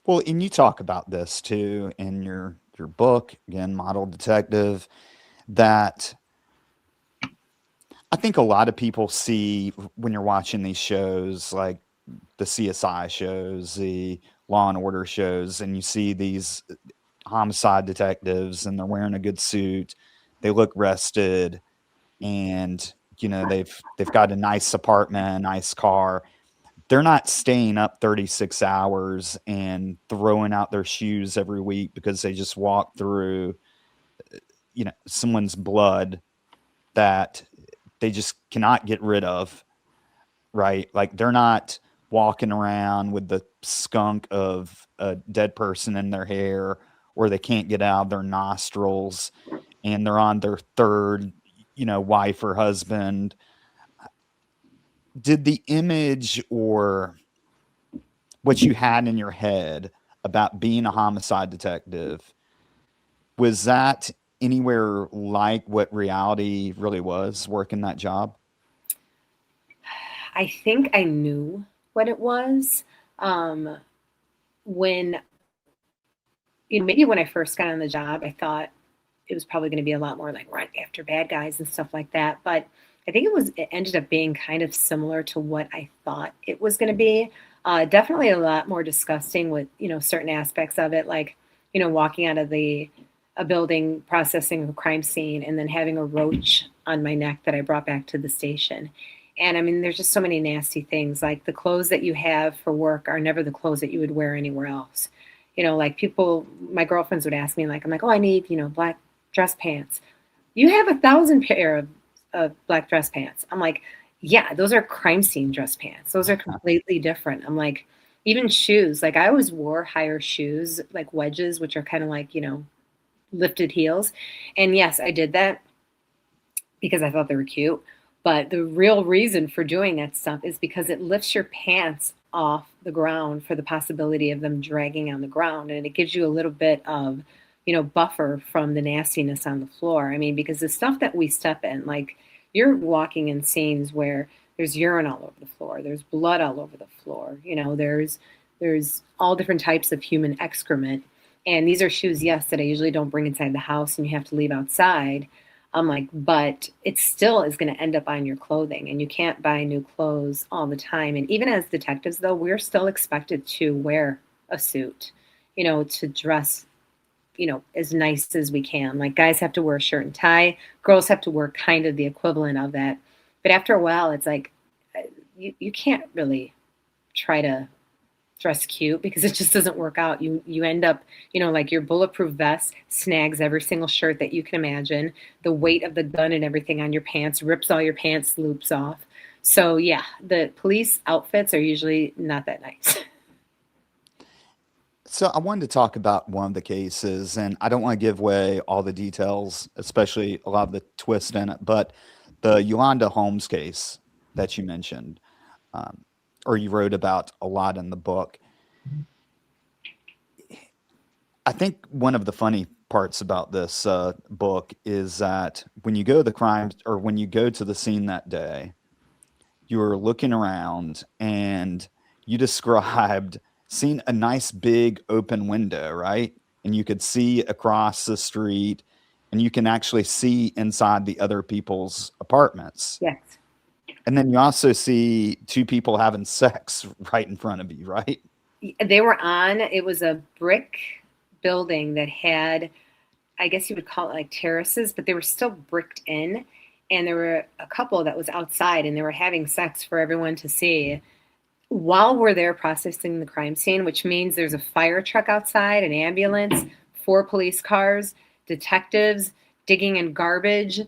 Well, and you talk about this too in your book, again, Model Detective, that I think a lot of people see when you're watching these shows, like the CSI shows, the Law and Order shows, and you see these homicide detectives and they're wearing a good suit, they look rested, and they've got a nice apartment, a nice car. they're not staying up 36 hours and throwing out their shoes every week because they just walked through, someone's blood that they just cannot get rid of, right? Like they're not walking around with the skunk of a dead person in their hair, or they can't get out of their nostrils, and they're on their third, wife or husband. Did the image or what you had in your head about being a homicide detective, was that anywhere like what reality really was working that job? I think I knew what it was. When, maybe when I first got on the job, I thought it was probably going to be a lot more like run after bad guys and stuff like that. But I think it ended up being kind of similar to what I thought it was going to be. Definitely a lot more disgusting with, certain aspects of it, like, walking out of a building, processing a crime scene, and then having a roach on my neck that I brought back to the station. And I mean, there's just so many nasty things. Like the clothes that you have for work are never the clothes that you would wear anywhere else. Like people, my girlfriends would ask me, like, I'm like, oh, I need, black dress pants. You have 1,000 pair of black dress pants. I'm like, yeah, those are crime scene dress pants. Those are completely different. I'm like, even shoes. Like I always wore higher shoes, like wedges, which are kind of like, lifted heels. And yes, I did that because I thought they were cute. But the real reason for doing that stuff is because it lifts your pants off the ground for the possibility of them dragging on the ground. And it gives you a little bit of, buffer from the nastiness on the floor. I mean, because the stuff that we step in, like you're walking in scenes where there's urine all over the floor, there's blood all over the floor, there's all different types of human excrement. And these are shoes, yes, that I usually don't bring inside the house and you have to leave outside. I'm like, but it still is going to end up on your clothing, and you can't buy new clothes all the time. And even as detectives, though, we're still expected to wear a suit, to dress, as nice as we can. Like guys have to wear a shirt and tie. Girls have to wear kind of the equivalent of that. But after a while, it's like, you can't really try to dress cute because it just doesn't work out. You end up, like your bulletproof vest snags every single shirt that you can imagine. The weight of the gun and everything on your pants rips all your pants loops off. So yeah, the police outfits are usually not that nice. So I wanted to talk about one of the cases, and I don't want to give away all the details, especially a lot of the twist in it, but the Yolanda Holmes case that you mentioned, or you wrote about a lot in the book. I think one of the funny parts about this book is that when you go to the crime, or when you go to the scene that day, you're looking around and you described seeing a nice big open window, right? And you could see across the street, and you can actually see inside the other people's apartments. Yes. And then you also see two people having sex right in front of you, right? It was a brick building that had, I guess you would call it like terraces, but they were still bricked in. And there were a couple that was outside and they were having sex for everyone to see while we're there processing the crime scene, which means there's a fire truck outside, an ambulance, 4 police cars, detectives digging in garbage,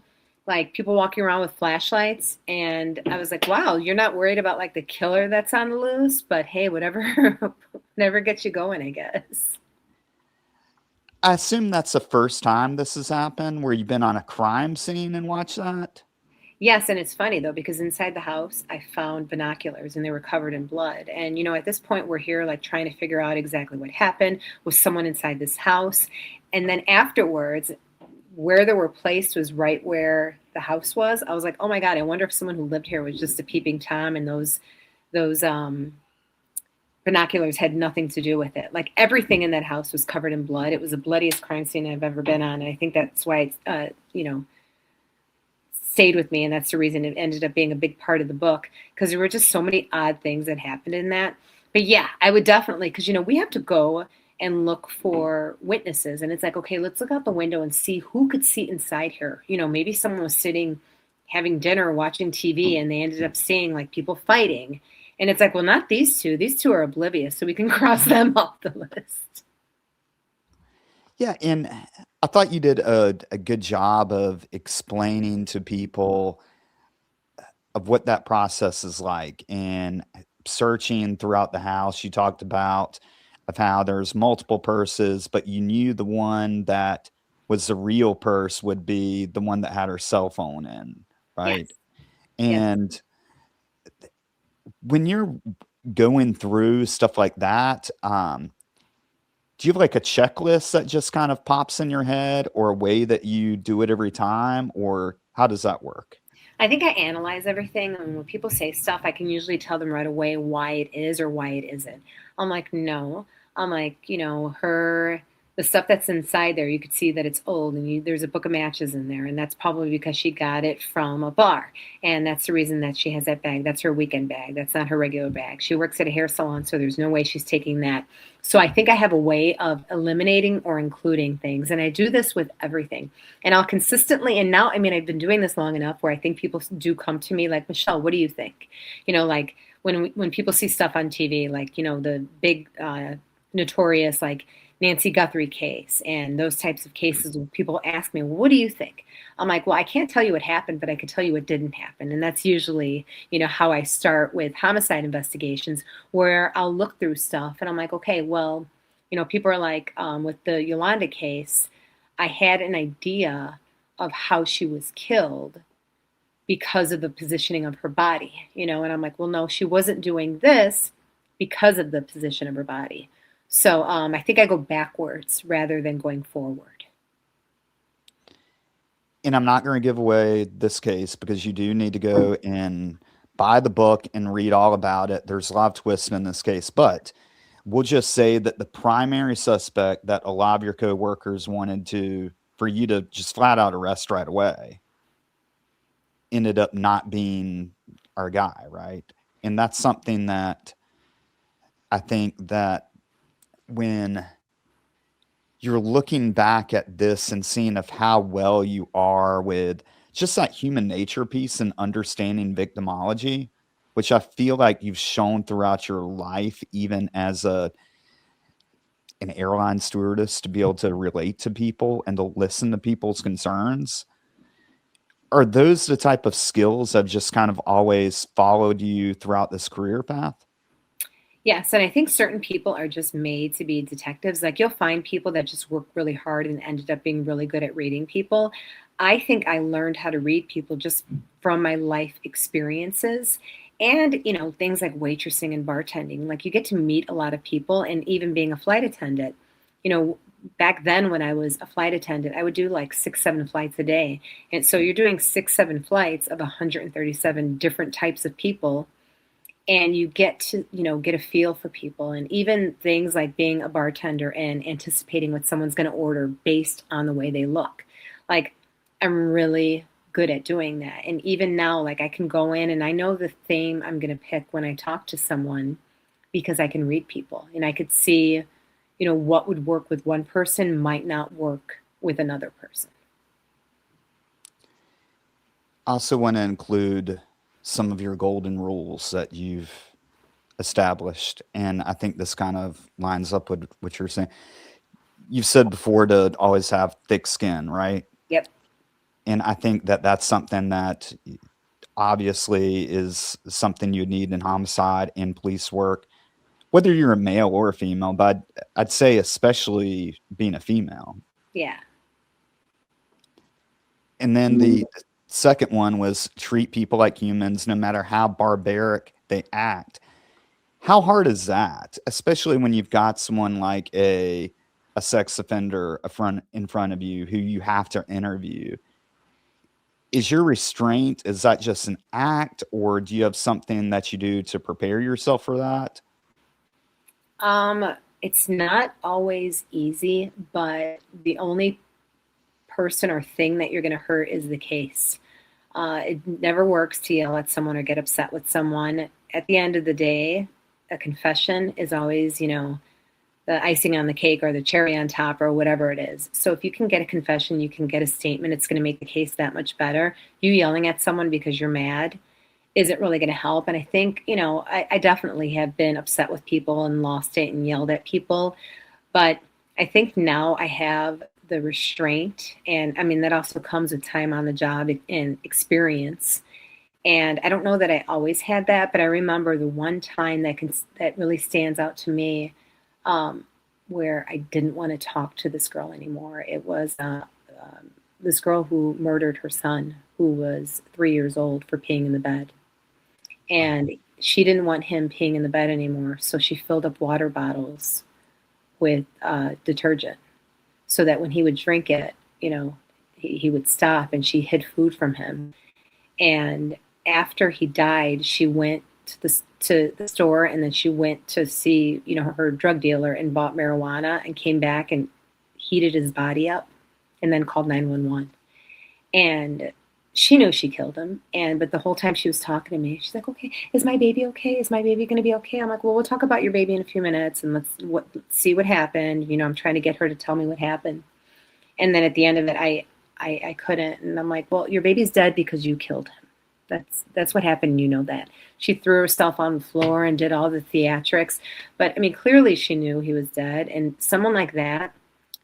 like people walking around with flashlights. And I was like, wow, you're not worried about like the killer that's on the loose, but hey, whatever, never gets you going, I guess. I assume that's the first time this has happened where you've been on a crime scene and watched that. Yes, and it's funny though, because inside the house, I found binoculars and they were covered in blood. And, at this point, we're here like trying to figure out exactly what happened. Was someone inside this house? And then afterwards, where they were placed was right where the house was. I was like, oh my God, I wonder if someone who lived here was just a peeping Tom and those binoculars had nothing to do with it. Like everything in that house was covered in blood. It was the bloodiest crime scene I've ever been on. And I think that's why it's, stayed with me, and that's the reason it ended up being a big part of the book, because there were just so many odd things that happened in that. But yeah, I would definitely, because we have to go and look for witnesses, and it's like, okay, let's look out the window and see who could see inside here. Maybe someone was sitting having dinner watching TV and they ended up seeing like people fighting, And it's like, well, not these two. These two are oblivious, so we can cross them off the list. Yeah, and I thought you did a good job of explaining to people of what that process is like and searching throughout the house. You talked about of how there's multiple purses, but you knew the one that was the real purse would be the one that had her cell phone in, Yes. right? Yes. And when you're going through stuff like that, do you have like a checklist that just kind of pops in your head or a way that you do it every time, or how does that work? I think I analyze everything, and when people say stuff, I can usually tell them right away why it is or why it isn't. I'm like, no. I'm like, the stuff that's inside there, you could see that it's old, and there's a book of matches in there, and that's probably because she got it from a bar, and that's the reason that she has that bag. That's her weekend bag. That's not her regular bag. She works at a hair salon, so there's no way she's taking that. So I think I have a way of eliminating or including things, and I do this with everything. And I'll consistently, and now, I mean, I've been doing this long enough where I think people do come to me like, Michelle, what do you think? Like when people see stuff on TV, like, the big, notorious, like Nancy Guthrie case and those types of cases where people ask me, well, what do you think? I'm like, well, I can't tell you what happened, but I can tell you what didn't happen. And that's usually, how I start with homicide investigations, where I'll look through stuff and I'm like, okay, well, people are like, with the Yolanda case, I had an idea of how she was killed because of the positioning of her body, and I'm like, well, no, she wasn't doing this because of the position of her body. So I think I go backwards rather than going forward. And I'm not going to give away this case because you do need to go and buy the book and read all about it. There's a lot of twists in this case, but we'll just say that the primary suspect that a lot of your coworkers wanted for you to just flat out arrest right away ended up not being our guy, right? And that's something that I think that when you're looking back at this and seeing of how well you are with just that human nature piece and understanding victimology, which I feel like you've shown throughout your life, even as an airline stewardess, to be able to relate to people and to listen to people's concerns. Are those the type of skills that have just kind of always followed you throughout this career path? Yes, and I think certain people are just made to be detectives. Like you'll find people that just work really hard and ended up being really good at reading people. I think I learned how to read people just from my life experiences and, things like waitressing and bartending. Like you get to meet a lot of people, and even being a flight attendant, you know, back then when I was a flight attendant, I would do like 6, 7 flights a day. And so you're doing 6, 7 flights of 137 different types of people, and you get to get a feel for people, and even things like being a bartender and anticipating what someone's going to order based on the way they look. Like I'm really good at doing that, and even now, like I can go in and I know the theme I'm going to pick when I talk to someone, because I can read people and I could see what would work with one person might not work with another person. I also want to include some of your golden rules that you've established. And I think this kind of lines up with what you're saying. You've said before to always have thick skin, right? Yep. And I think that that's something that obviously is something you need in homicide and police work, whether you're a male or a female, but I'd say especially being a female. Yeah. And then the second one was treat people like humans, no matter how barbaric they act. How hard is that, especially when you've got someone like a sex offender in front of you who you have to interview? Is your restraint, is that just an act, or do you have something that you do to prepare yourself for that? It's not always easy, but the only person or thing that you're going to hurt is the case. It never works to yell at someone or get upset with someone. At the end of the day, a confession is always, the icing on the cake or the cherry on top or whatever it is. So if you can get a confession, you can get a statement, it's going to make the case that much better. You yelling at someone because you're mad isn't really going to help. And I think, I definitely have been upset with people and lost it and yelled at people. But I think now I have the restraint. And I mean, that also comes with time on the job and experience. And I don't know that I always had that, but I remember the one time that really stands out to me, um, where I didn't want to talk to this girl anymore. It was this girl who murdered her son, who was 3 years old, for peeing in the bed. And she didn't want him peeing in the bed anymore, so she filled up water bottles with detergent so that when he would drink it, he would stop, and she hid food from him. And after he died, she went to the store, and then she went to see, her drug dealer, and bought marijuana, and came back and heated his body up, and then called 911. And she knew she killed him. But the whole time she was talking to me, she's like, "Okay, is my baby okay? Is my baby going to be okay?" I'm like, "Well, we'll talk about your baby in a few minutes, and let's see what happened." I'm trying to get her to tell me what happened. And then at the end of it, I couldn't. And I'm like, "Well, your baby's dead because you killed him. That's what happened. You know that." She threw herself on the floor and did all the theatrics. But I mean, clearly she knew he was dead. And someone like that,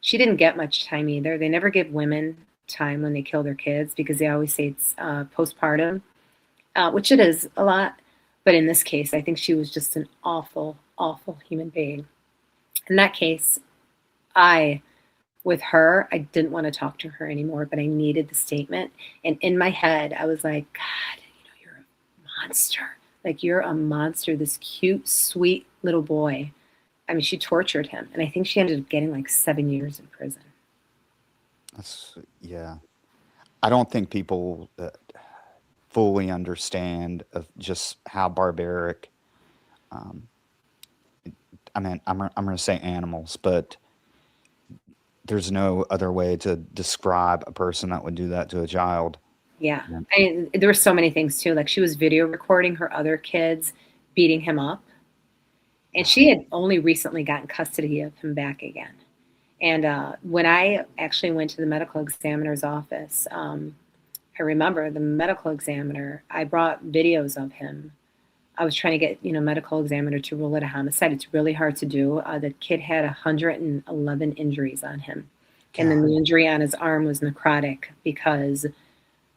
she didn't get much time either. They never give women time when they kill their kids, because they always say it's postpartum, which it is a lot. But in this case, I think she was just an awful, awful human being. In that case, with her, I didn't want to talk to her anymore, but I needed the statement. And in my head, I was like, "God, you're a monster. Like, you're a monster, this cute, sweet little boy." I mean, she tortured him. And I think she ended up getting like 7 years in prison. Yeah. I don't think people fully understand of just how barbaric. Um, I mean, I'm going to say animals, but there's no other way to describe a person that would do that to a child. Yeah. Yeah. I mean, there were so many things too. Like, she was video recording her other kids beating him up. And she had only recently gotten custody of him back again. And when I actually went to the medical examiner's office, I remember the medical examiner, I brought videos of him. I was trying to get, medical examiner to rule it a homicide. It's really hard to do. The kid had 111 injuries on him. And then the injury on his arm was necrotic because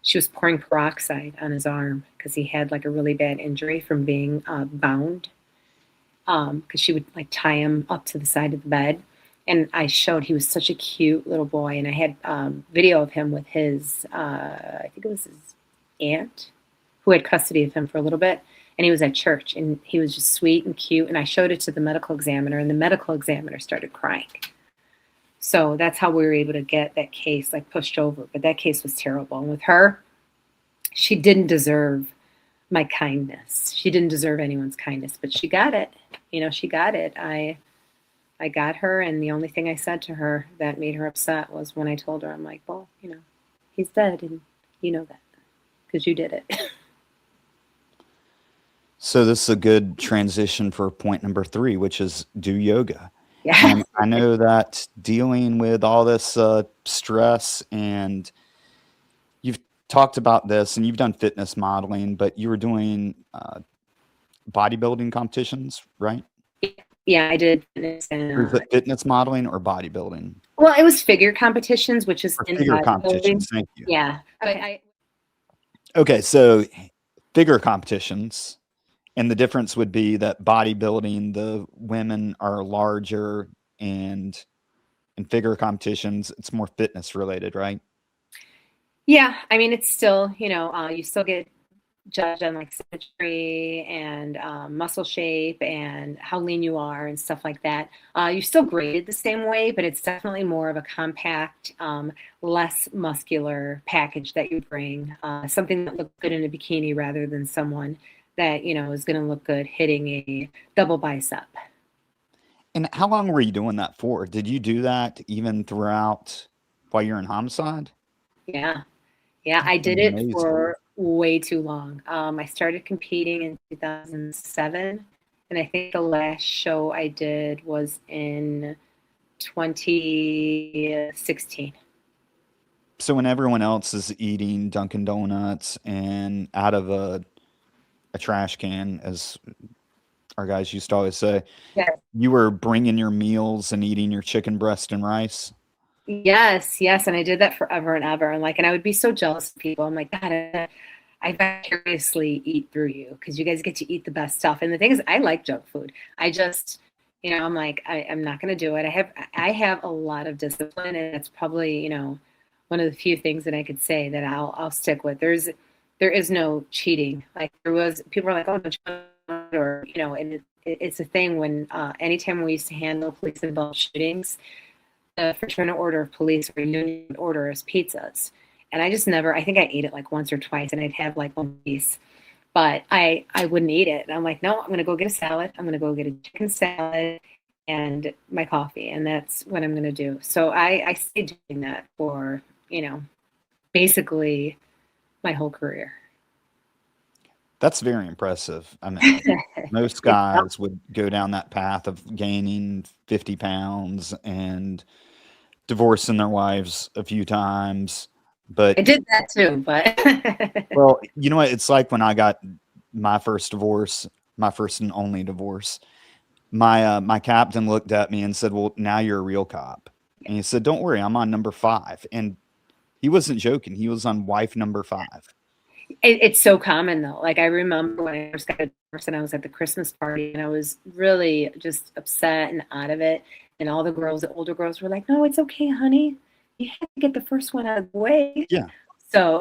she was pouring peroxide on his arm because he had like a really bad injury from being bound. Because she would like tie him up to the side of the bed. And I showed, he was such a cute little boy. And I had video of him with his, I think it was his aunt, who had custody of him for a little bit. And he was at church, and he was just sweet and cute. And I showed it to the medical examiner, and the medical examiner started crying. So that's how we were able to get that case like pushed over. But that case was terrible. And with her, she didn't deserve my kindness. She didn't deserve anyone's kindness, but she got it. She got it. I got her, and the only thing I said to her that made her upset was when I told her, I'm like, "Well, he's dead, and you know that because you did it." So this is a good transition for point number 3, which is do yoga. Yeah. I know that dealing with all this stress, and you've talked about this, and you've done fitness modeling, but you were doing bodybuilding competitions, right? Yeah, I did fitness Or is it fitness modeling or bodybuilding? well, it was figure competitions, which is Or in figure bodybuilding. competitions. Thank you. Yeah. But Okay, so figure competitions, and the difference would be that bodybuilding, the women are larger, and in figure competitions, it's more fitness related, right? yeah, I mean, it's still, you still get judged on like symmetry and muscle shape and how lean you are and stuff like that. You're still graded the same way, but it's definitely more of a compact, less muscular package that you bring. Something that looks good in a bikini rather than someone that, is going to look good hitting a double bicep. And how long were you doing that for? Did you do that even throughout while you're in Homicide? Yeah. Yeah, I did it Amazing. for way too long. I started competing in 2007, and I think the last show I did was in 2016. So when everyone else is eating Dunkin' Donuts and out of a a trash can, as our guys used to always say. Yes. You were bringing your meals and eating your chicken breast and rice. Yes, yes, and I did that forever and ever, and, like, and I would be so jealous of people. I'm like, "God, I vicariously eat through you because you guys get to eat the best stuff." And the thing is, I like junk food. I just, I'm like, I'm not going to do it. I have a lot of discipline, and it's probably, one of the few things that I could say that I'll stick with. There is no cheating. Like there was, people were like, oh, don't you want it? Or and it's a thing when anytime we used to handle police involved shootings, the fraternal order of police or union would order us pizzas. And I just never, I think I ate it like once or twice and I'd have like one piece, but I wouldn't eat it. And I'm like, no, I'm going to go get a salad. I'm going to go get a chicken salad and my coffee. And that's what I'm going to do. So I stayed doing that for, basically my whole career. That's very impressive. I mean, most guys would go down that path of gaining 50 pounds and divorcing their wives a few times. But I did that too, but well, you know what? It's like when I got my first divorce, my first and only divorce. My captain looked at me and said, "Well, now you're a real cop." And he said, "Don't worry, I'm on number 5." And he wasn't joking. He was on wife number 5. It's so common though. Like I remember when I first got a divorce and I was at the Christmas party and I was really just upset and out of it. And all the girls, the older girls were like, no, it's okay, honey. You have to get the first one out of the way. Yeah. So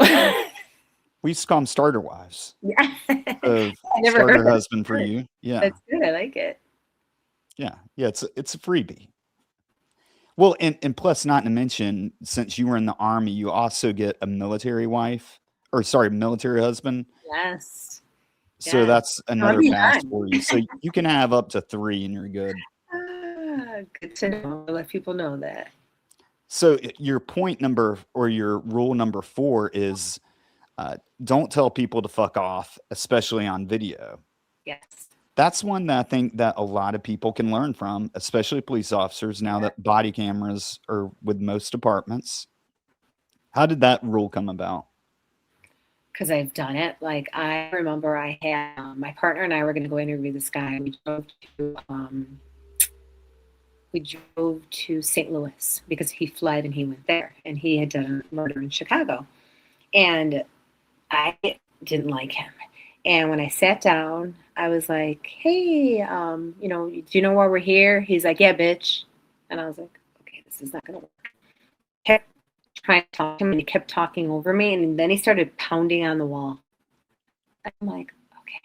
we used to call them starter wives. Yeah. I never starter heard that. husband for you. Yeah. That's good. I like it. Yeah. Yeah. It's a freebie. Well, and plus, not to mention, since you were in the Army, you also get a military wife, or sorry, military husband. Yes. So Yeah. that's another be pass fun. for you. So you can have up to 3 and you're good. Good to know. I'll let people know that. So your point number or your rule number 4 is don't tell people to fuck off, especially on video. Yes. That's one that I think that a lot of people can learn from, especially police officers, now that body cameras are with most departments. How did that rule come about? Because I've done it. Like I remember I had my partner and I were going to go interview this guy. We drove to St. Louis because he fled and he went there and he had done a murder in Chicago. And I didn't like him. And when I sat down, I was like, hey, do you know why we're here? He's like, yeah, bitch. And I was like, okay, this is not going to work. Kept trying to talk to him and he kept talking over me. And then he started pounding on the wall. I'm like, okay.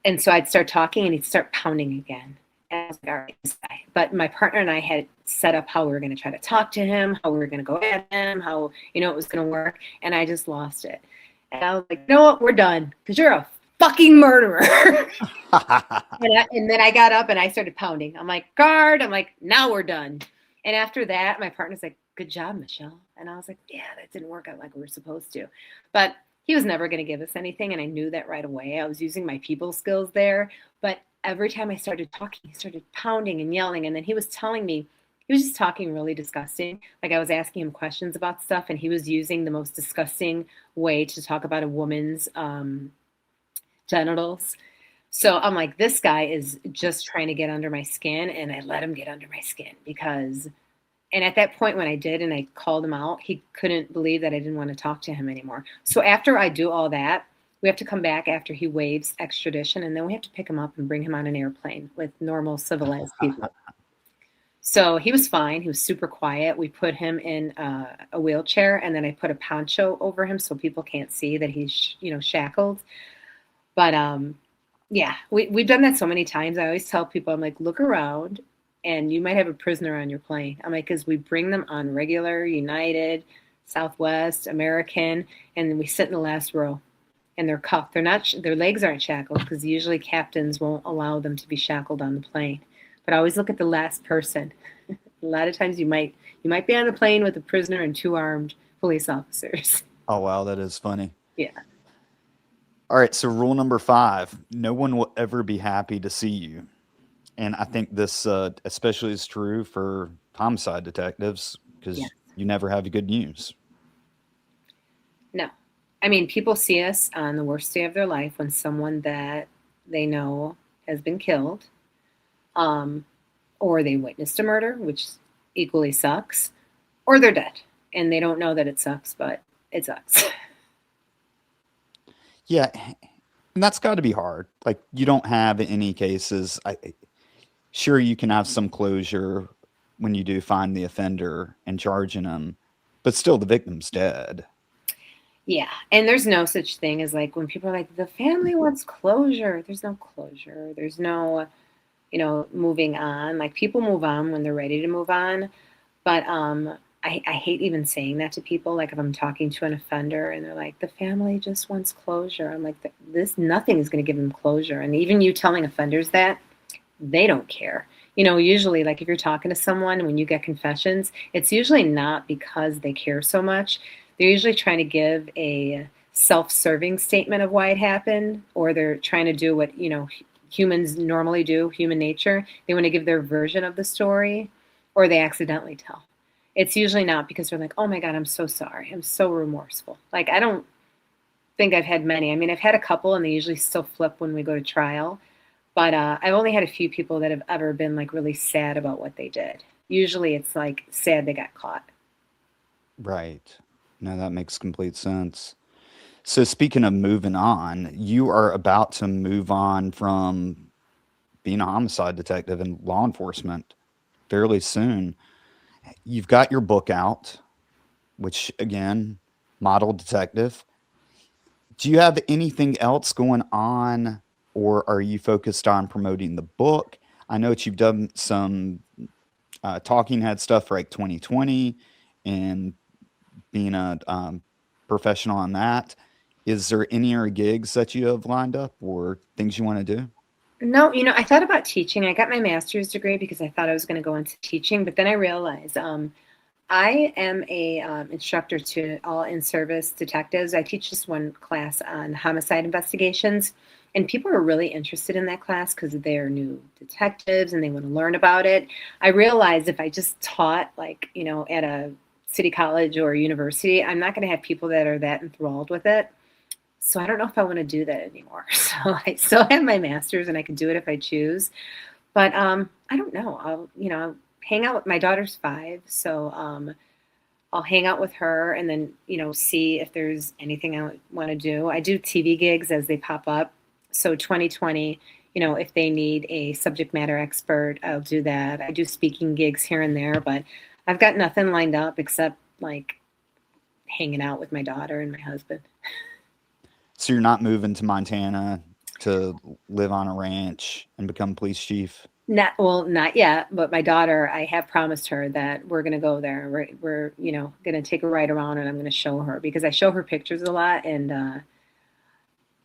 And so I'd start talking and he'd start pounding again. And I was like, all right, this guy. But my partner and I had set up how we were going to try to talk to him, how we were going to go at him, how, it was going to work. And I just lost it. And I was like, you know what? We're done because you're a fucking murderer. and then I got up and I started pounding. I'm like, guard. I'm like, now we're done. And after that, my partner's like, good job, Michelle. And I was like, yeah, that didn't work out like we were supposed to. But he was never going to give us anything. And I knew that right away. I was using my people skills there. But every time I started talking, he started pounding and yelling. And then he was telling me, he was just talking really disgusting. Like I was asking him questions about stuff and he was using the most disgusting way to talk about a woman's genitals. So I'm like, this guy is just trying to get under my skin. And I let him get under my skin because, and at that point when I did and I called him out, he couldn't believe that I didn't want to talk to him anymore. So after I do all that, we have to come back after he waives extradition and then we have to pick him up and bring him on an airplane with normal civilized people. So he was fine. He was super quiet. We put him in a wheelchair and then I put a poncho over him so people can't see that he's, shackled. But yeah, we've done that so many times. I always tell people, I'm like, look around and you might have a prisoner on your plane. I'm like, because we bring them on regular, United, Southwest, American, and then we sit in the last row and they're cuffed. They're not, their legs aren't shackled because usually captains won't allow them to be shackled on the plane. But I always look at the last person. A lot of times you might be on a plane with a prisoner and 2 armed police officers. Oh, wow. That is funny. Yeah. All right. So rule number 5, no one will ever be happy to see you. And I think this especially is true for homicide detectives because you never have good news. No. I mean, people see us on the worst day of their life when someone that they know has been killed, um, or they witnessed a murder, which equally sucks, or they're dead and they don't know that it sucks, but it sucks. Yeah, and that's got to be hard. Like you don't have any cases. Sure, you can have some closure when you do find the offender and charging them, but still the victim's dead. Yeah, and there's no such thing as like when people are like, the family wants closure. There's no closure. There's no, moving on. Like people move on when they're ready to move on. But I hate even saying that to people. Like if I'm talking to an offender and they're like, the family just wants closure. I'm like, this nothing is going to give them closure. And even you telling offenders that, they don't care. Usually, like if you're talking to someone when you get confessions, it's usually not because they care so much. They're usually trying to give a self-serving statement of why it happened, or they're trying to do what, humans normally do, human nature. They want to give their version of the story, or they accidentally tell. It's usually not because they're like, oh my God, I'm so sorry. I'm so remorseful. Like, I don't think I've had many. I mean, I've had a couple and they usually still flip when we go to trial. But I've only had a few people that have ever been like really sad about what they did. Usually it's like sad they got caught. Right. No, that makes complete sense. So speaking of moving on, you are about to move on from being a homicide detective in law enforcement fairly soon. You've got your book out, which again, model detective. Do you have anything else going on, or are you focused on promoting the book? I know that you've done some talking head stuff for like 2020 and being a professional on that. Is there any other gigs that you have lined up or things you want to do? No, I thought about teaching. I got my master's degree because I thought I was going to go into teaching, but then I realized I am a instructor to all in-service detectives. I teach this one class on homicide investigations, and people are really interested in that class because they're new detectives and they want to learn about it. I realized if I just taught, like, at a city college or university, I'm not going to have people that are that enthralled with it. So I don't know if I want to do that anymore. So I still have my master's and I can do it if I choose. But I don't know. I'll hang out with my daughter's 5, so I'll hang out with her and then see if there's anything I want to do. I do TV gigs as they pop up. So 2020, if they need a subject matter expert, I'll do that. I do speaking gigs here and there, but I've got nothing lined up except like hanging out with my daughter and my husband. So you're not moving to Montana to live on a ranch and become police chief? Not yet, but my daughter, I have promised her that we're going to go there. We're going to take a ride around and I'm going to show her because I show her pictures a lot and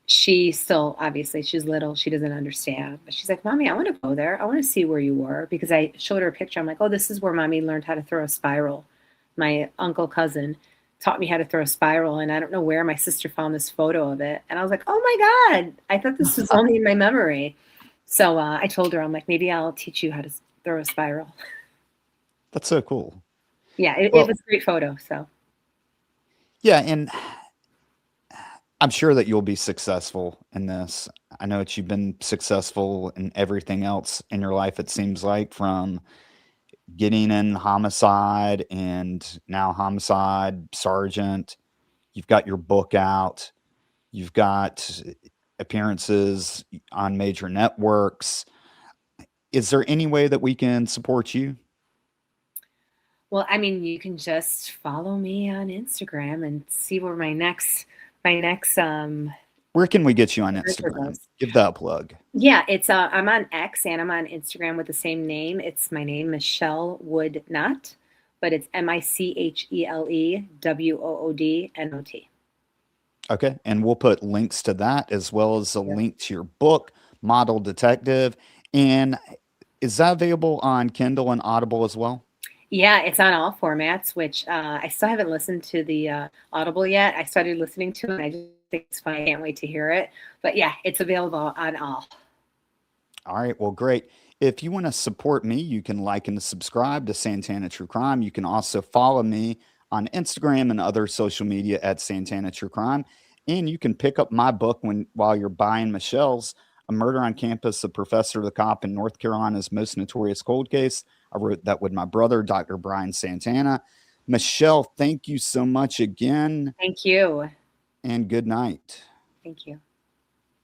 she still, obviously she's little, she doesn't understand, but she's like, Mommy, I want to go there. I want to see where you were because I showed her a picture. I'm like, oh, this is where Mommy learned how to throw a spiral. My uncle cousin taught me how to throw a spiral and I don't know where my sister found this photo of it. And I was like, oh my God, I thought this was only in my memory. So I told her, I'm like, maybe I'll teach you how to throw a spiral. That's so cool. Yeah, it Well, was a great photo. So yeah, and I'm sure that you'll be successful in this. I know that you've been successful in everything else in your life, it seems like, from getting in homicide and now homicide sergeant. You've got your book out. You've got appearances on major networks. Is there any way that we can support you? well, I mean, you can just follow me on Instagram and see where my next Where can we get you on adventure Instagram? goes. Give that a plug. Yeah, it's I'm on X and I'm on Instagram with the same name. It's my name, Michele Wood Not, but it's MicheleWoodNot. Okay. And we'll put links to that as well as a link to your book, Model Detective. And is that available on Kindle and Audible as well? Yeah, it's on all formats, which I still haven't listened to the Audible yet. I started listening to it, and I just think it's fun. I can't wait to hear it. But yeah, it's available on all. All right. Well, great. If you want to support me, you can like and subscribe to Santana True Crime. You can also follow me on Instagram and other social media at Santana True Crime. And you can pick up my book while you're buying Michelle's, A Murder on Campus, The Professor, the Cop, in North Carolina's Most Notorious Cold Case. I wrote that with my brother, Dr. Brian Santana. Michelle, thank you so much again, Thank you. and good night. Thank you.